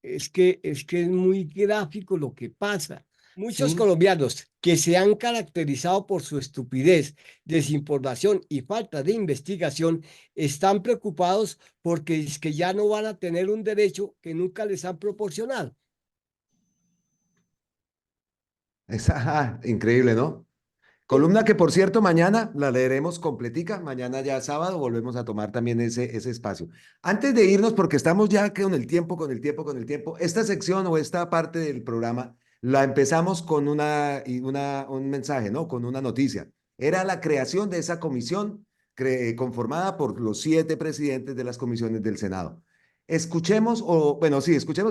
es que es muy gráfico lo que pasa. Muchos Sí. colombianos que se han caracterizado por su estupidez, desinformación y falta de investigación están preocupados porque es que ya no van a tener un derecho que nunca les han proporcionado. Increíble, ¿no? Columna que, por cierto, mañana la leeremos completica. Mañana ya sábado volvemos a tomar también ese espacio. Antes de irnos, porque estamos ya con el tiempo, esta sección o esta parte del programa la empezamos con un mensaje, ¿no? Con una noticia. Era la creación de esa comisión conformada por los 7 presidentes de las comisiones del Senado. Escuchemos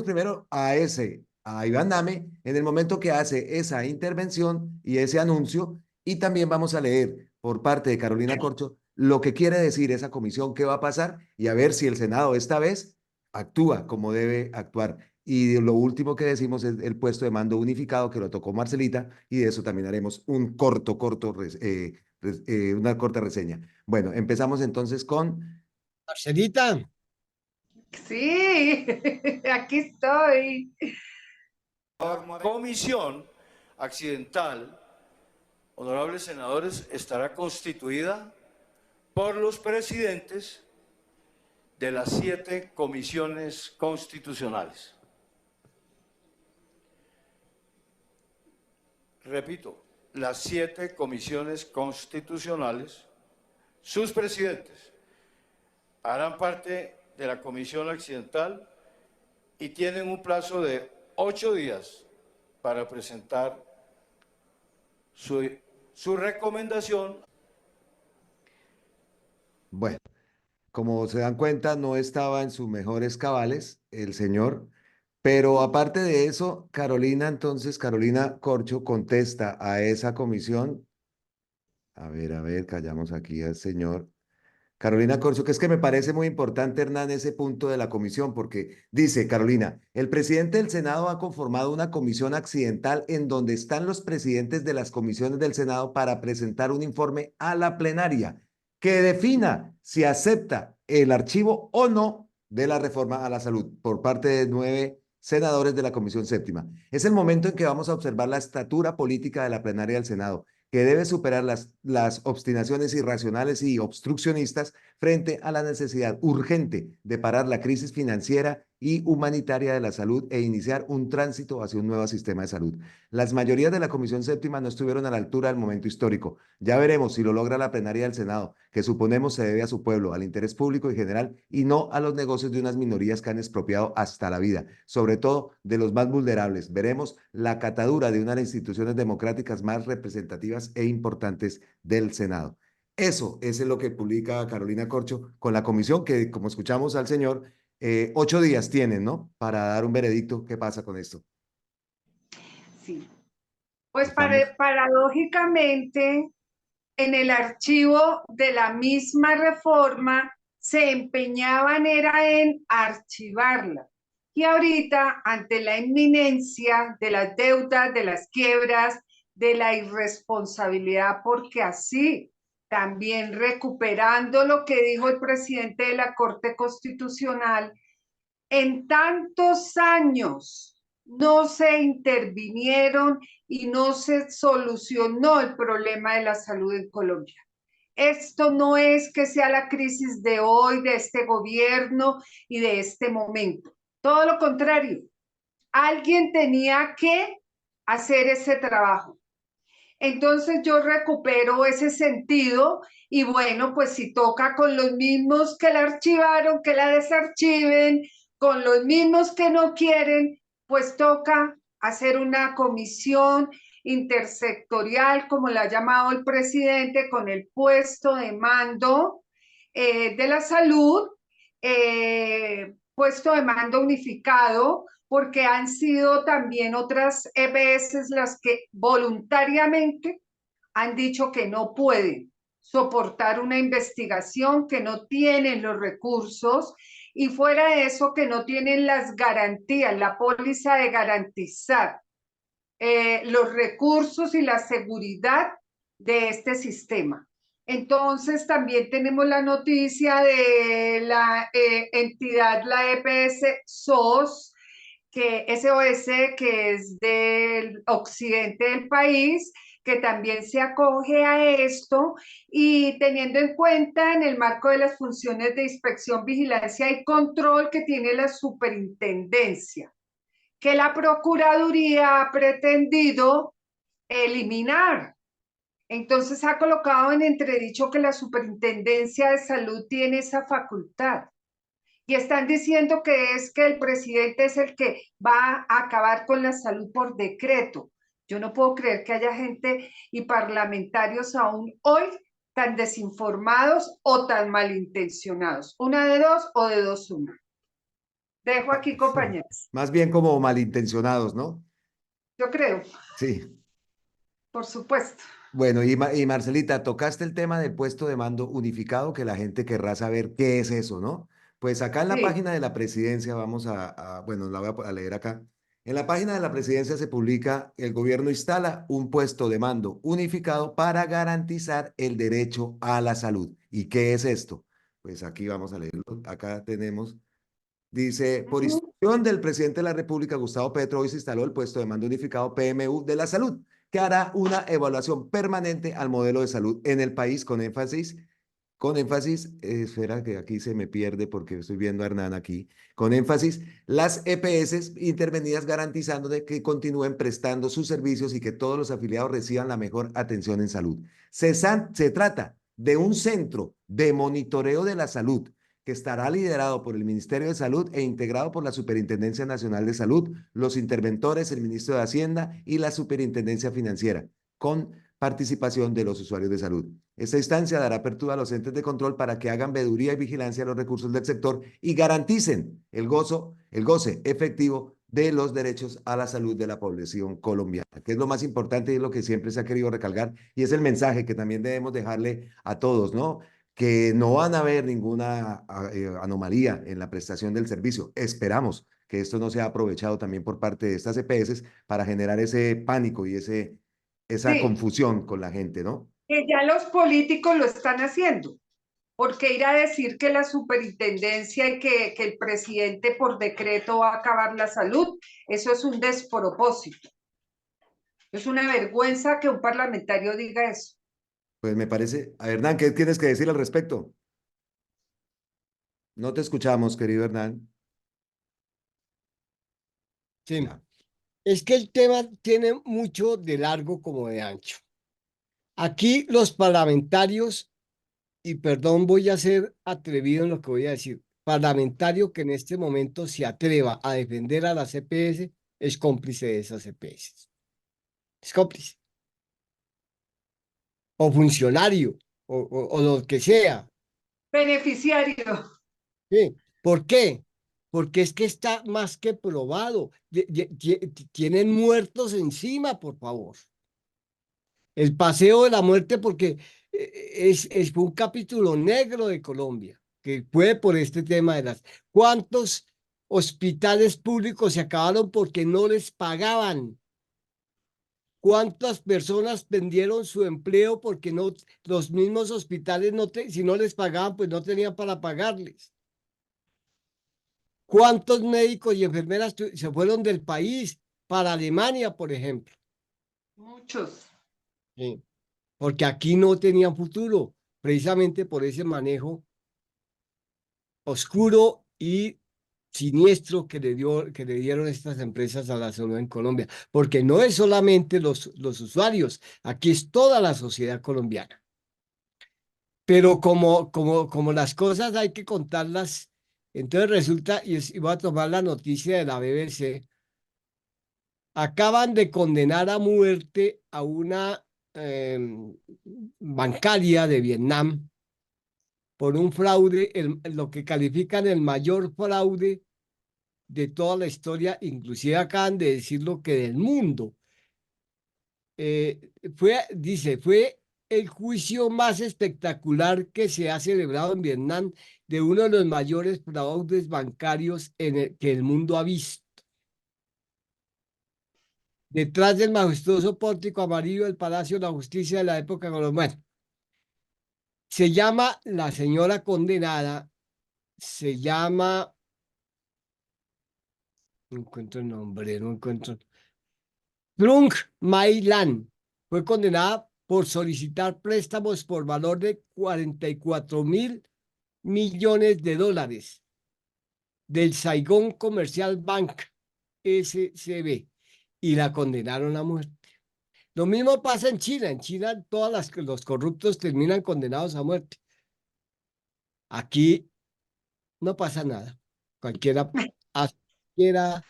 primero a Iván Name en el momento que hace esa intervención y ese anuncio. Y también vamos a leer por parte de Carolina Corcho lo que quiere decir esa comisión, qué va a pasar y a ver si el Senado esta vez actúa como debe actuar. Y lo último que decimos es el puesto de mando unificado, que lo tocó Marcelita, y de eso también haremos un una corta reseña. Bueno, empezamos entonces con... Marcelita, Sí, aquí estoy. Comisión accidental, honorables senadores, estará constituida por los presidentes de las 7 comisiones constitucionales. Repito, las 7 comisiones constitucionales, sus presidentes harán parte de la comisión accidental y tienen un plazo de 8 días para presentar su recomendación. Bueno, como se dan cuenta, no estaba en sus mejores cabales el señor, pero aparte de eso, Carolina Corcho contesta a esa comisión. A ver, callamos aquí al señor. Carolina Corcho, que es que me parece muy importante, Hernán, ese punto de la comisión, porque dice Carolina, el presidente del Senado ha conformado una comisión accidental en donde están los presidentes de las comisiones del Senado para presentar un informe a la plenaria que defina si acepta el archivo o no de la reforma a la salud por parte de 9 senadores de la Comisión Séptima. Es el momento en que vamos a observar la estatura política de la plenaria del Senado, que debe superar las obstinaciones irracionales y obstruccionistas frente a la necesidad urgente de parar la crisis financiera y humanitaria de la salud e iniciar un tránsito hacia un nuevo sistema de salud. Las mayorías de la Comisión Séptima no estuvieron a la altura del momento histórico. Ya veremos si lo logra la plenaria del Senado, que suponemos se debe a su pueblo, al interés público y general, y no a los negocios de unas minorías que han expropiado hasta la vida, sobre todo de los más vulnerables. Veremos la catadura de una de las instituciones democráticas más representativas e importantes del Senado. Eso es lo que publica Carolina Corcho con la comisión que, como escuchamos al señor, 8 días tienen, ¿no? Para dar un veredicto. ¿Qué pasa con esto? Sí. Pues Estamos. paradójicamente, en el archivo de la misma reforma se empeñaban era en archivarla. Y ahorita, ante la inminencia de las deudas, de las quiebras, de la irresponsabilidad, porque así también recuperando lo que dijo el presidente de la Corte Constitucional, en tantos años no se intervinieron y no se solucionó el problema de la salud en Colombia. Esto no es que sea la crisis de hoy, de este gobierno y de este momento. Todo lo contrario, alguien tenía que hacer ese trabajo. Entonces yo recupero ese sentido y bueno, pues si toca con los mismos que la archivaron, que la desarchiven, con los mismos que no quieren, pues toca hacer una comisión intersectorial, como la ha llamado el presidente, con el puesto de mando de la salud, puesto de mando unificado, porque han sido también otras EPS las que voluntariamente han dicho que no pueden soportar una investigación, que no tienen los recursos y fuera de eso que no tienen las garantías, la póliza de garantizar los recursos y la seguridad de este sistema. Entonces también tenemos la noticia de la entidad, la EPS SOS, que SOS, que es del occidente del país, que también se acoge a esto y teniendo en cuenta en el marco de las funciones de inspección, vigilancia y control que tiene la superintendencia, que la Procuraduría ha pretendido eliminar. Entonces ha colocado en entredicho que la Superintendencia de Salud tiene esa facultad. Y están diciendo que es que el presidente es el que va a acabar con la salud por decreto. Yo no puedo creer que haya gente y parlamentarios aún hoy tan desinformados o tan malintencionados. Una de dos o de dos una. Dejo aquí, compañeros. Más bien como malintencionados, ¿no? Yo creo, Sí. por supuesto. Bueno, y Marcelita, tocaste el tema del puesto de mando unificado, que la gente querrá saber qué es eso, ¿no? Pues acá en la Sí. página de la presidencia, bueno, la voy a leer acá. En la página de la presidencia se publica: el gobierno instala un puesto de mando unificado para garantizar el derecho a la salud. ¿Y qué es esto? Pues aquí vamos a leerlo. Acá tenemos. Dice, por Ujú. instrucción del presidente de la República, Gustavo Petro, hoy se instaló el puesto de mando unificado PMU de la salud, que hará una evaluación permanente al modelo de salud en el país espera que aquí se me pierde porque estoy viendo a Hernán aquí, con énfasis, las EPS intervenidas garantizando de que continúen prestando sus servicios y que todos los afiliados reciban la mejor atención en salud. Se trata de un centro de monitoreo de la salud que estará liderado por el Ministerio de Salud e integrado por la Superintendencia Nacional de Salud, los interventores, el Ministro de Hacienda y la Superintendencia Financiera, con participación de los usuarios de salud. Esta instancia dará apertura a los entes de control para que hagan veeduría y vigilancia de los recursos del sector y garanticen el goce efectivo de los derechos a la salud de la población colombiana, que es lo más importante y es lo que siempre se ha querido recalcar, y es el mensaje que también debemos dejarle a todos, ¿no? Que no van a haber ninguna anomalía en la prestación del servicio. Esperamos que esto no sea aprovechado también por parte de estas EPS para generar ese pánico y esa Sí, confusión con la gente, ¿no? que ya los políticos lo están haciendo. ¿Por qué ir a decir que la superintendencia y que el presidente por decreto va a acabar la salud? Eso es un despropósito. Es una vergüenza que un parlamentario diga eso. Pues me parece, Hernán, ¿qué tienes que decir al respecto? No te escuchamos, querido Hernán. Sí. Ya. Es que el tema tiene mucho de largo como de ancho. Aquí los parlamentarios, y perdón, voy a ser atrevido en lo que voy a decir, parlamentario que en este momento se atreva a defender a las EPS es cómplice de esas EPS. Es cómplice. O funcionario, o lo que sea. Beneficiario. ¿Sí? ¿Por qué? Porque es que está más que probado. Tienen muertos encima, por favor. El paseo de la muerte, porque fue un capítulo negro de Colombia, que fue por este tema de las... ¿Cuántos hospitales públicos se acabaron porque no les pagaban? ¿Cuántas personas perdieron su empleo porque no, los mismos hospitales, si no les pagaban, pues no tenían para pagarles? ¿Cuántos médicos y enfermeras se fueron del país para Alemania, por ejemplo? Muchos. Sí. Porque aquí no tenían futuro, precisamente por ese manejo oscuro y siniestro que le dieron estas empresas a la salud en Colombia. Porque no es solamente los usuarios, aquí es toda la sociedad colombiana. Pero como las cosas hay que contarlas, entonces resulta, y voy a tomar la noticia de la BBC, acaban de condenar a muerte a una bancaria de Vietnam por un fraude, lo que califican el mayor fraude de toda la historia, inclusive acaban de decirlo que del mundo. Fue el juicio más espectacular que se ha celebrado en Vietnam de uno de los mayores fraudes bancarios que el mundo ha visto. Detrás del majestuoso pórtico amarillo del Palacio de la Justicia de la época colonial. Se llama la señora condenada, se llama, no encuentro el nombre, no encuentro. Trung Mai Lan fue condenada por solicitar préstamos por valor de 44.000 millones de dólares del Saigon Commercial Bank SCB y la condenaron a muerte. Lo mismo pasa en China. En China los corruptos terminan condenados a muerte. Aquí no pasa nada. Cualquiera hace lo que quiera,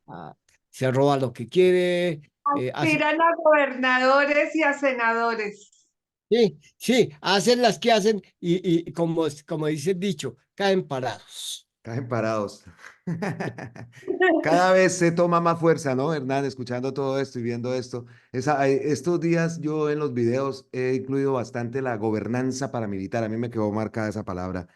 ah, se roba lo que quiere, Aspiran a gobernadores y a senadores. sí, sí, hacen las que hacen y como dice el dicho, caen parados. Caen parados. Cada vez se toma más fuerza, ¿no, Hernán? Escuchando todo esto y viendo esto. Estos días yo en los videos he incluido bastante la gobernanza paramilitar. A mí me quedó marcada esa palabra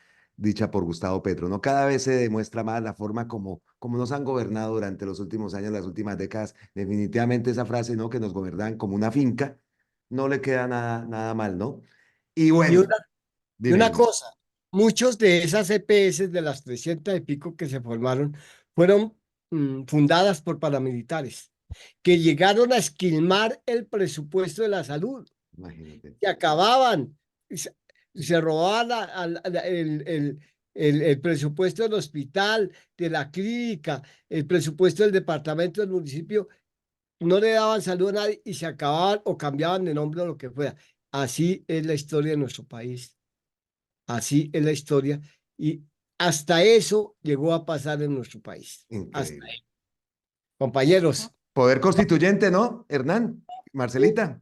dicha por Gustavo Petro, ¿no? Cada vez se demuestra más la forma como nos han gobernado durante los últimos años, las últimas décadas. Definitivamente esa frase, ¿no? Que nos gobernan como una finca, no le queda nada mal, ¿no? Y Y bueno, una, y dime, una dime. cosa, muchos de esas EPS, de las 300 y pico que se formaron, fueron fundadas por paramilitares, que llegaron a esquilmar el presupuesto de la salud, Imagínate. que acababan, y se robaban el presupuesto del hospital, de la clínica, el presupuesto del departamento, del municipio, no le daban salud a nadie y se acababan o cambiaban de nombre o lo que fuera. Así es la historia de nuestro país. Así es la historia. Y hasta eso llegó a pasar en nuestro país. Hasta Increíble. ahí. Compañeros, Poder constituyente, ¿no, Hernán? Marcelita.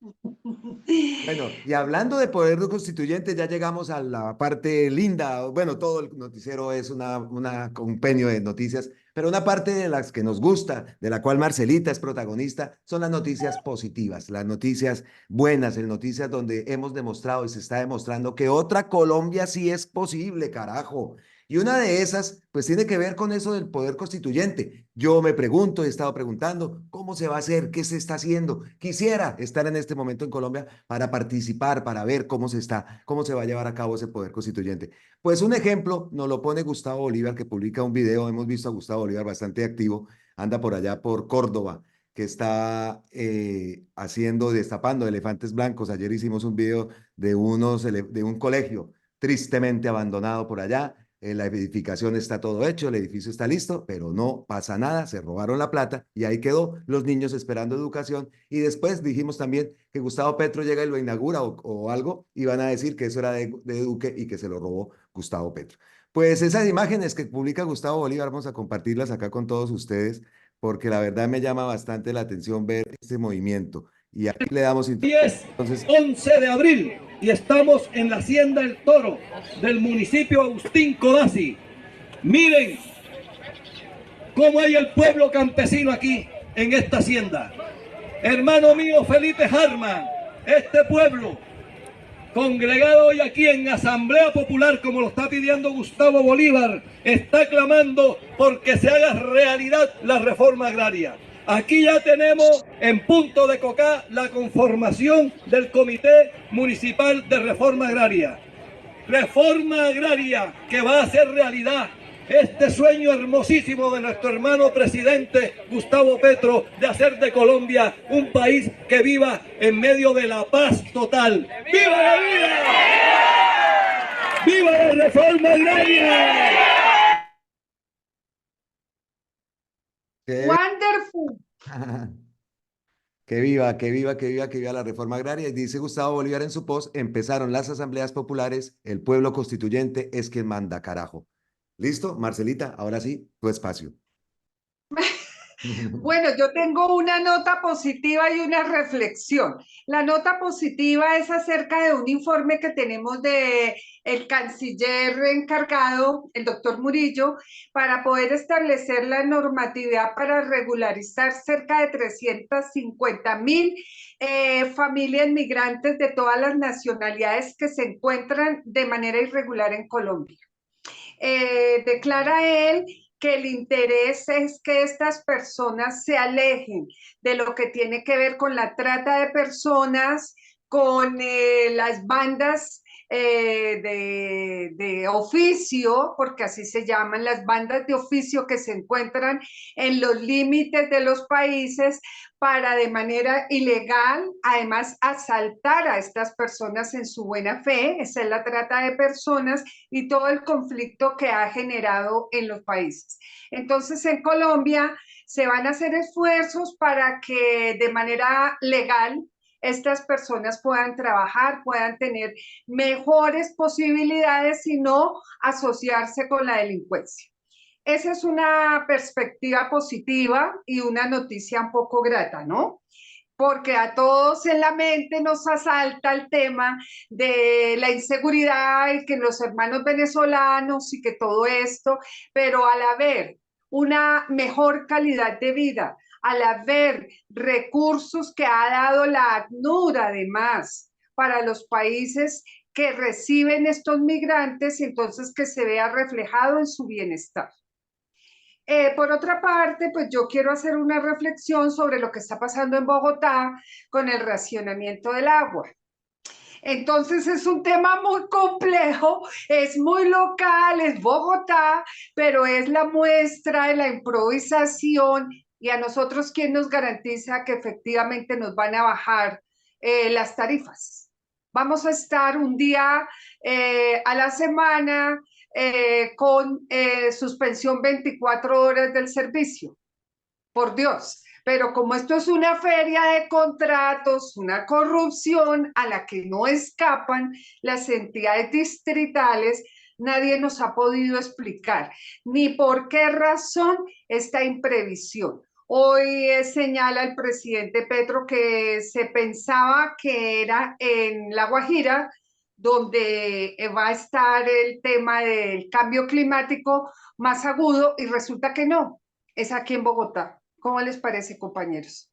Bueno, y hablando de poder constituyente, ya llegamos a la parte linda. Bueno, todo el noticiero es una compendio de noticias, pero una parte de las que nos gusta, de la cual Marcelita es protagonista, son las noticias positivas, las noticias buenas, las noticias donde hemos demostrado y se está demostrando que otra Colombia sí es posible, carajo. Y una de esas, pues tiene que ver con eso del poder constituyente. Yo me pregunto, he estado preguntando, ¿cómo se va a hacer? ¿Qué se está haciendo? Quisiera estar en este momento en Colombia para participar, para ver cómo se va a llevar a cabo ese poder constituyente. Pues un ejemplo nos lo pone Gustavo Bolívar, que publica un video. Hemos visto a Gustavo Bolívar bastante activo, anda por allá por Córdoba, que está destapando elefantes blancos. Ayer hicimos un video de de un colegio tristemente abandonado por allá. La edificación está todo hecho, el edificio está listo, pero no pasa nada, se robaron la plata y ahí quedó los niños esperando educación. Y después dijimos también que Gustavo Petro llega y lo inaugura o algo y van a decir que eso era de Duque y que se lo robó Gustavo Petro. Pues esas imágenes que publica Gustavo Bolívar vamos a compartirlas acá con todos ustedes porque la verdad me llama bastante la atención ver este movimiento. Y aquí le damos Es 11 de abril y estamos en la Hacienda El Toro del municipio Agustín Codazzi. Miren cómo hay el pueblo campesino aquí en esta hacienda. Hermano mío Felipe Harman, este pueblo congregado hoy aquí en Asamblea Popular, como lo está pidiendo Gustavo Bolívar, está clamando porque se haga realidad la reforma agraria. Aquí ya tenemos en Punto de Cocá la conformación del Comité Municipal de Reforma Agraria. Reforma agraria que va a hacer realidad este sueño hermosísimo de nuestro hermano presidente Gustavo Petro de hacer de Colombia un país que viva en medio de la paz total. ¡Viva la vida! ¡Viva la reforma agraria! Wonderful. Que viva, que viva, que viva, que viva la reforma agraria. Y dice Gustavo Bolívar en su post, empezaron las asambleas populares, el pueblo constituyente es quien manda, carajo. ¿Listo? Marcelita, ahora sí, tu espacio. Bueno, yo tengo una nota positiva y una reflexión. La nota positiva es acerca de un informe que tenemos de el canciller encargado, el doctor Murillo, para poder establecer la normatividad para regularizar cerca de 350.000 familias migrantes de todas las nacionalidades que se encuentran de manera irregular en Colombia. Declara él que el interés es que estas personas se alejen de lo que tiene que ver con la trata de personas, con las bandas de oficio, porque así se llaman las bandas de oficio que se encuentran en los límites de los países para de manera ilegal, además, asaltar a estas personas en su buena fe. Esa es la trata de personas y todo el conflicto que ha generado en los países. Entonces, en Colombia se van a hacer esfuerzos para que de manera legal estas personas puedan trabajar, puedan tener mejores posibilidades y no asociarse con la delincuencia. Esa es una perspectiva positiva y una noticia un poco grata, ¿no? Porque a todos en la mente nos asalta el tema de la inseguridad y que los hermanos venezolanos y que todo esto, pero al haber una mejor calidad de vida, al haber recursos que ha dado la ACNUR además para los países que reciben estos migrantes y entonces que se vea reflejado en su bienestar. Por otra parte, pues yo quiero hacer una reflexión sobre lo que está pasando en Bogotá con el racionamiento del agua. Entonces es un tema muy complejo, es muy local, es Bogotá, pero es la muestra de la improvisación y a nosotros, ¿quién nos garantiza que efectivamente nos van a bajar las tarifas? Vamos a estar un día a la semana con suspensión 24 horas del servicio, por Dios. Pero como esto es una feria de contratos, una corrupción a la que no escapan las entidades distritales, nadie nos ha podido explicar ni por qué razón esta imprevisión. Hoy señala el presidente Petro que se pensaba que era en La Guajira, donde va a estar el tema del cambio climático más agudo, y resulta que no, es aquí en Bogotá. ¿Cómo les parece, compañeros?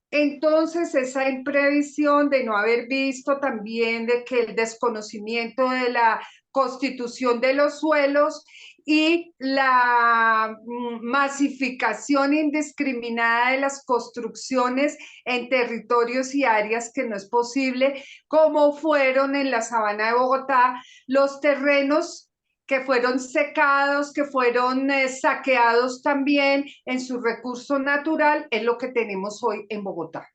Entonces, esa imprevisión de no haber visto también de que el desconocimiento de la constitución de los suelos y la masificación indiscriminada de las construcciones en territorios y áreas que no es posible, como fueron en la Sabana de Bogotá, los terrenos que fueron secados, que fueron saqueados también en su recurso natural, es lo que tenemos hoy en Bogotá.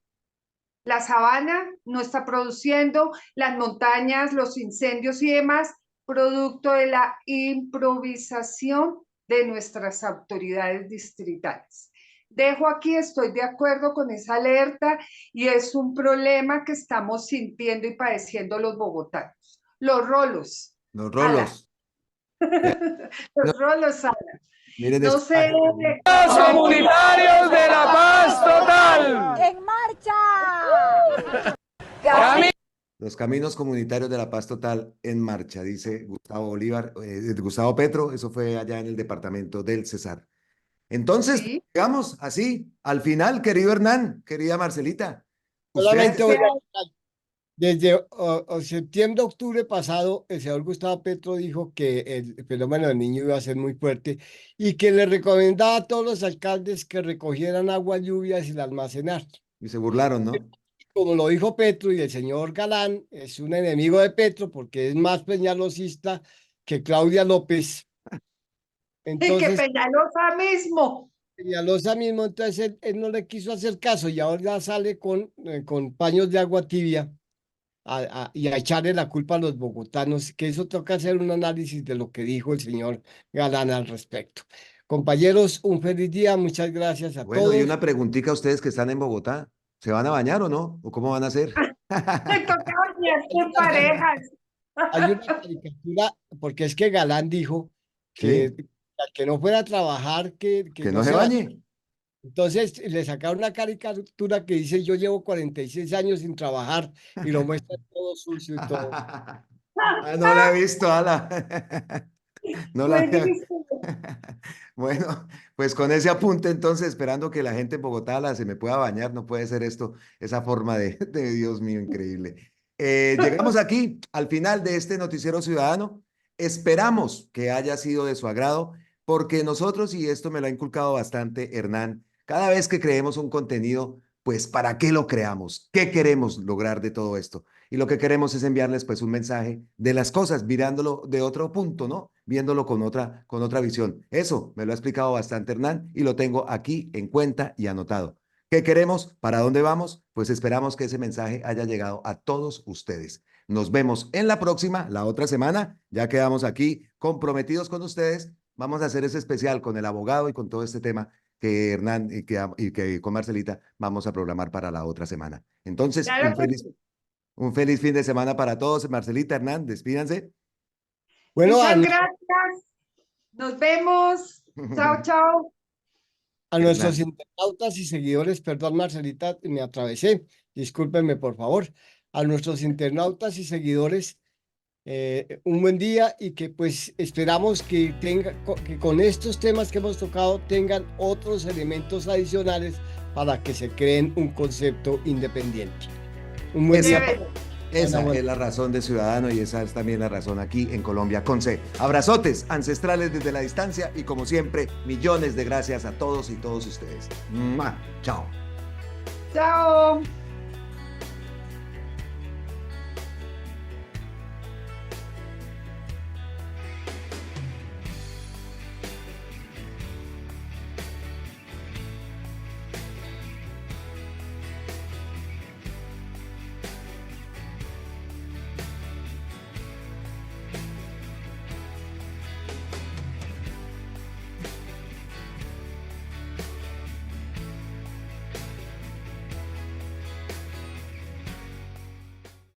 La sabana no está produciendo, las montañas, los incendios y demás, producto de la improvisación de nuestras autoridades distritales. Dejo aquí, estoy de acuerdo con esa alerta y es un problema que estamos sintiendo y padeciendo los bogotanos. Los rolos. Los rolos. Los rolos, Ana. Miren no sé. ¡Los comunitarios de La Paz Total! ¡En marcha! Los caminos comunitarios de La Paz Total en marcha, dice Gustavo Petro, eso fue allá en el departamento del Cesar. Entonces, ¿sí? Llegamos así, al final, querido Hernán, querida Marcelita. Solamente desde septiembre, octubre pasado, el señor Gustavo Petro dijo que el fenómeno del Niño iba a ser muy fuerte y que le recomendaba a todos los alcaldes que recogieran agua, lluvias y la almacenaran. Y se burlaron, ¿no? Como lo dijo Petro, y el señor Galán es un enemigo de Petro porque es más peñalosista que Claudia López. Entonces, y que Peñalosa mismo. Peñalosa mismo, entonces él no le quiso hacer caso y ahora sale con paños de agua tibia y a echarle la culpa a los bogotanos, que eso toca hacer un análisis de lo que dijo el señor Galán al respecto. Compañeros, un feliz día, muchas gracias a todos. Bueno, y una preguntita a ustedes que están en Bogotá, ¿se van a bañar o no? ¿O cómo van a hacer? Me toca bañarse en parejas. Hay una caricatura, porque es que Galán dijo que, ¿sí? que no fuera a trabajar, que no se bañe. Entonces le sacaron una caricatura que dice: yo llevo 46 años sin trabajar, y lo muestra todo sucio y todo. No la he visto, Ala. No la Bueno, pues con ese apunte entonces, esperando que la gente en Bogotá se me pueda bañar, no puede ser esto, esa forma de Dios mío, increíble. Llegamos aquí al final de este Noticiero Ciudadano. Esperamos que haya sido de su agrado, porque nosotros, y esto me lo ha inculcado bastante Hernán, cada vez que creemos un contenido, pues ¿para qué lo creamos? ¿Qué queremos lograr de todo esto? Y lo que queremos es enviarles pues un mensaje de las cosas, mirándolo de otro punto, ¿no? Viéndolo con otra visión. Eso me lo ha explicado bastante Hernán y lo tengo aquí en cuenta y anotado. ¿Qué queremos? ¿Para dónde vamos? Pues esperamos que ese mensaje haya llegado a todos ustedes. Nos vemos en la próxima, la otra semana. Ya quedamos aquí comprometidos con ustedes. Vamos a hacer ese especial con el abogado y con todo este tema que Hernán y que con Marcelita vamos a programar para la otra semana. Entonces, claro, un feliz fin de semana para todos. Marcelita, Hernán, despídanse. Bueno, muchas gracias. Nos vemos. Chao, chao. A nuestros internautas y seguidores, perdón, Marcelita, me atravesé. Discúlpenme, por favor. A nuestros internautas y seguidores, un buen día, y que pues esperamos que con estos temas que hemos tocado tengan otros elementos adicionales para que se creen un concepto independiente. Un buen día. Esa es la razón de Ciudadano y esa es también la razón aquí en Colombia con C. Abrazotes ancestrales desde la distancia y como siempre, millones de gracias a todos y todos ustedes. ¡Mua! Chao. Chao.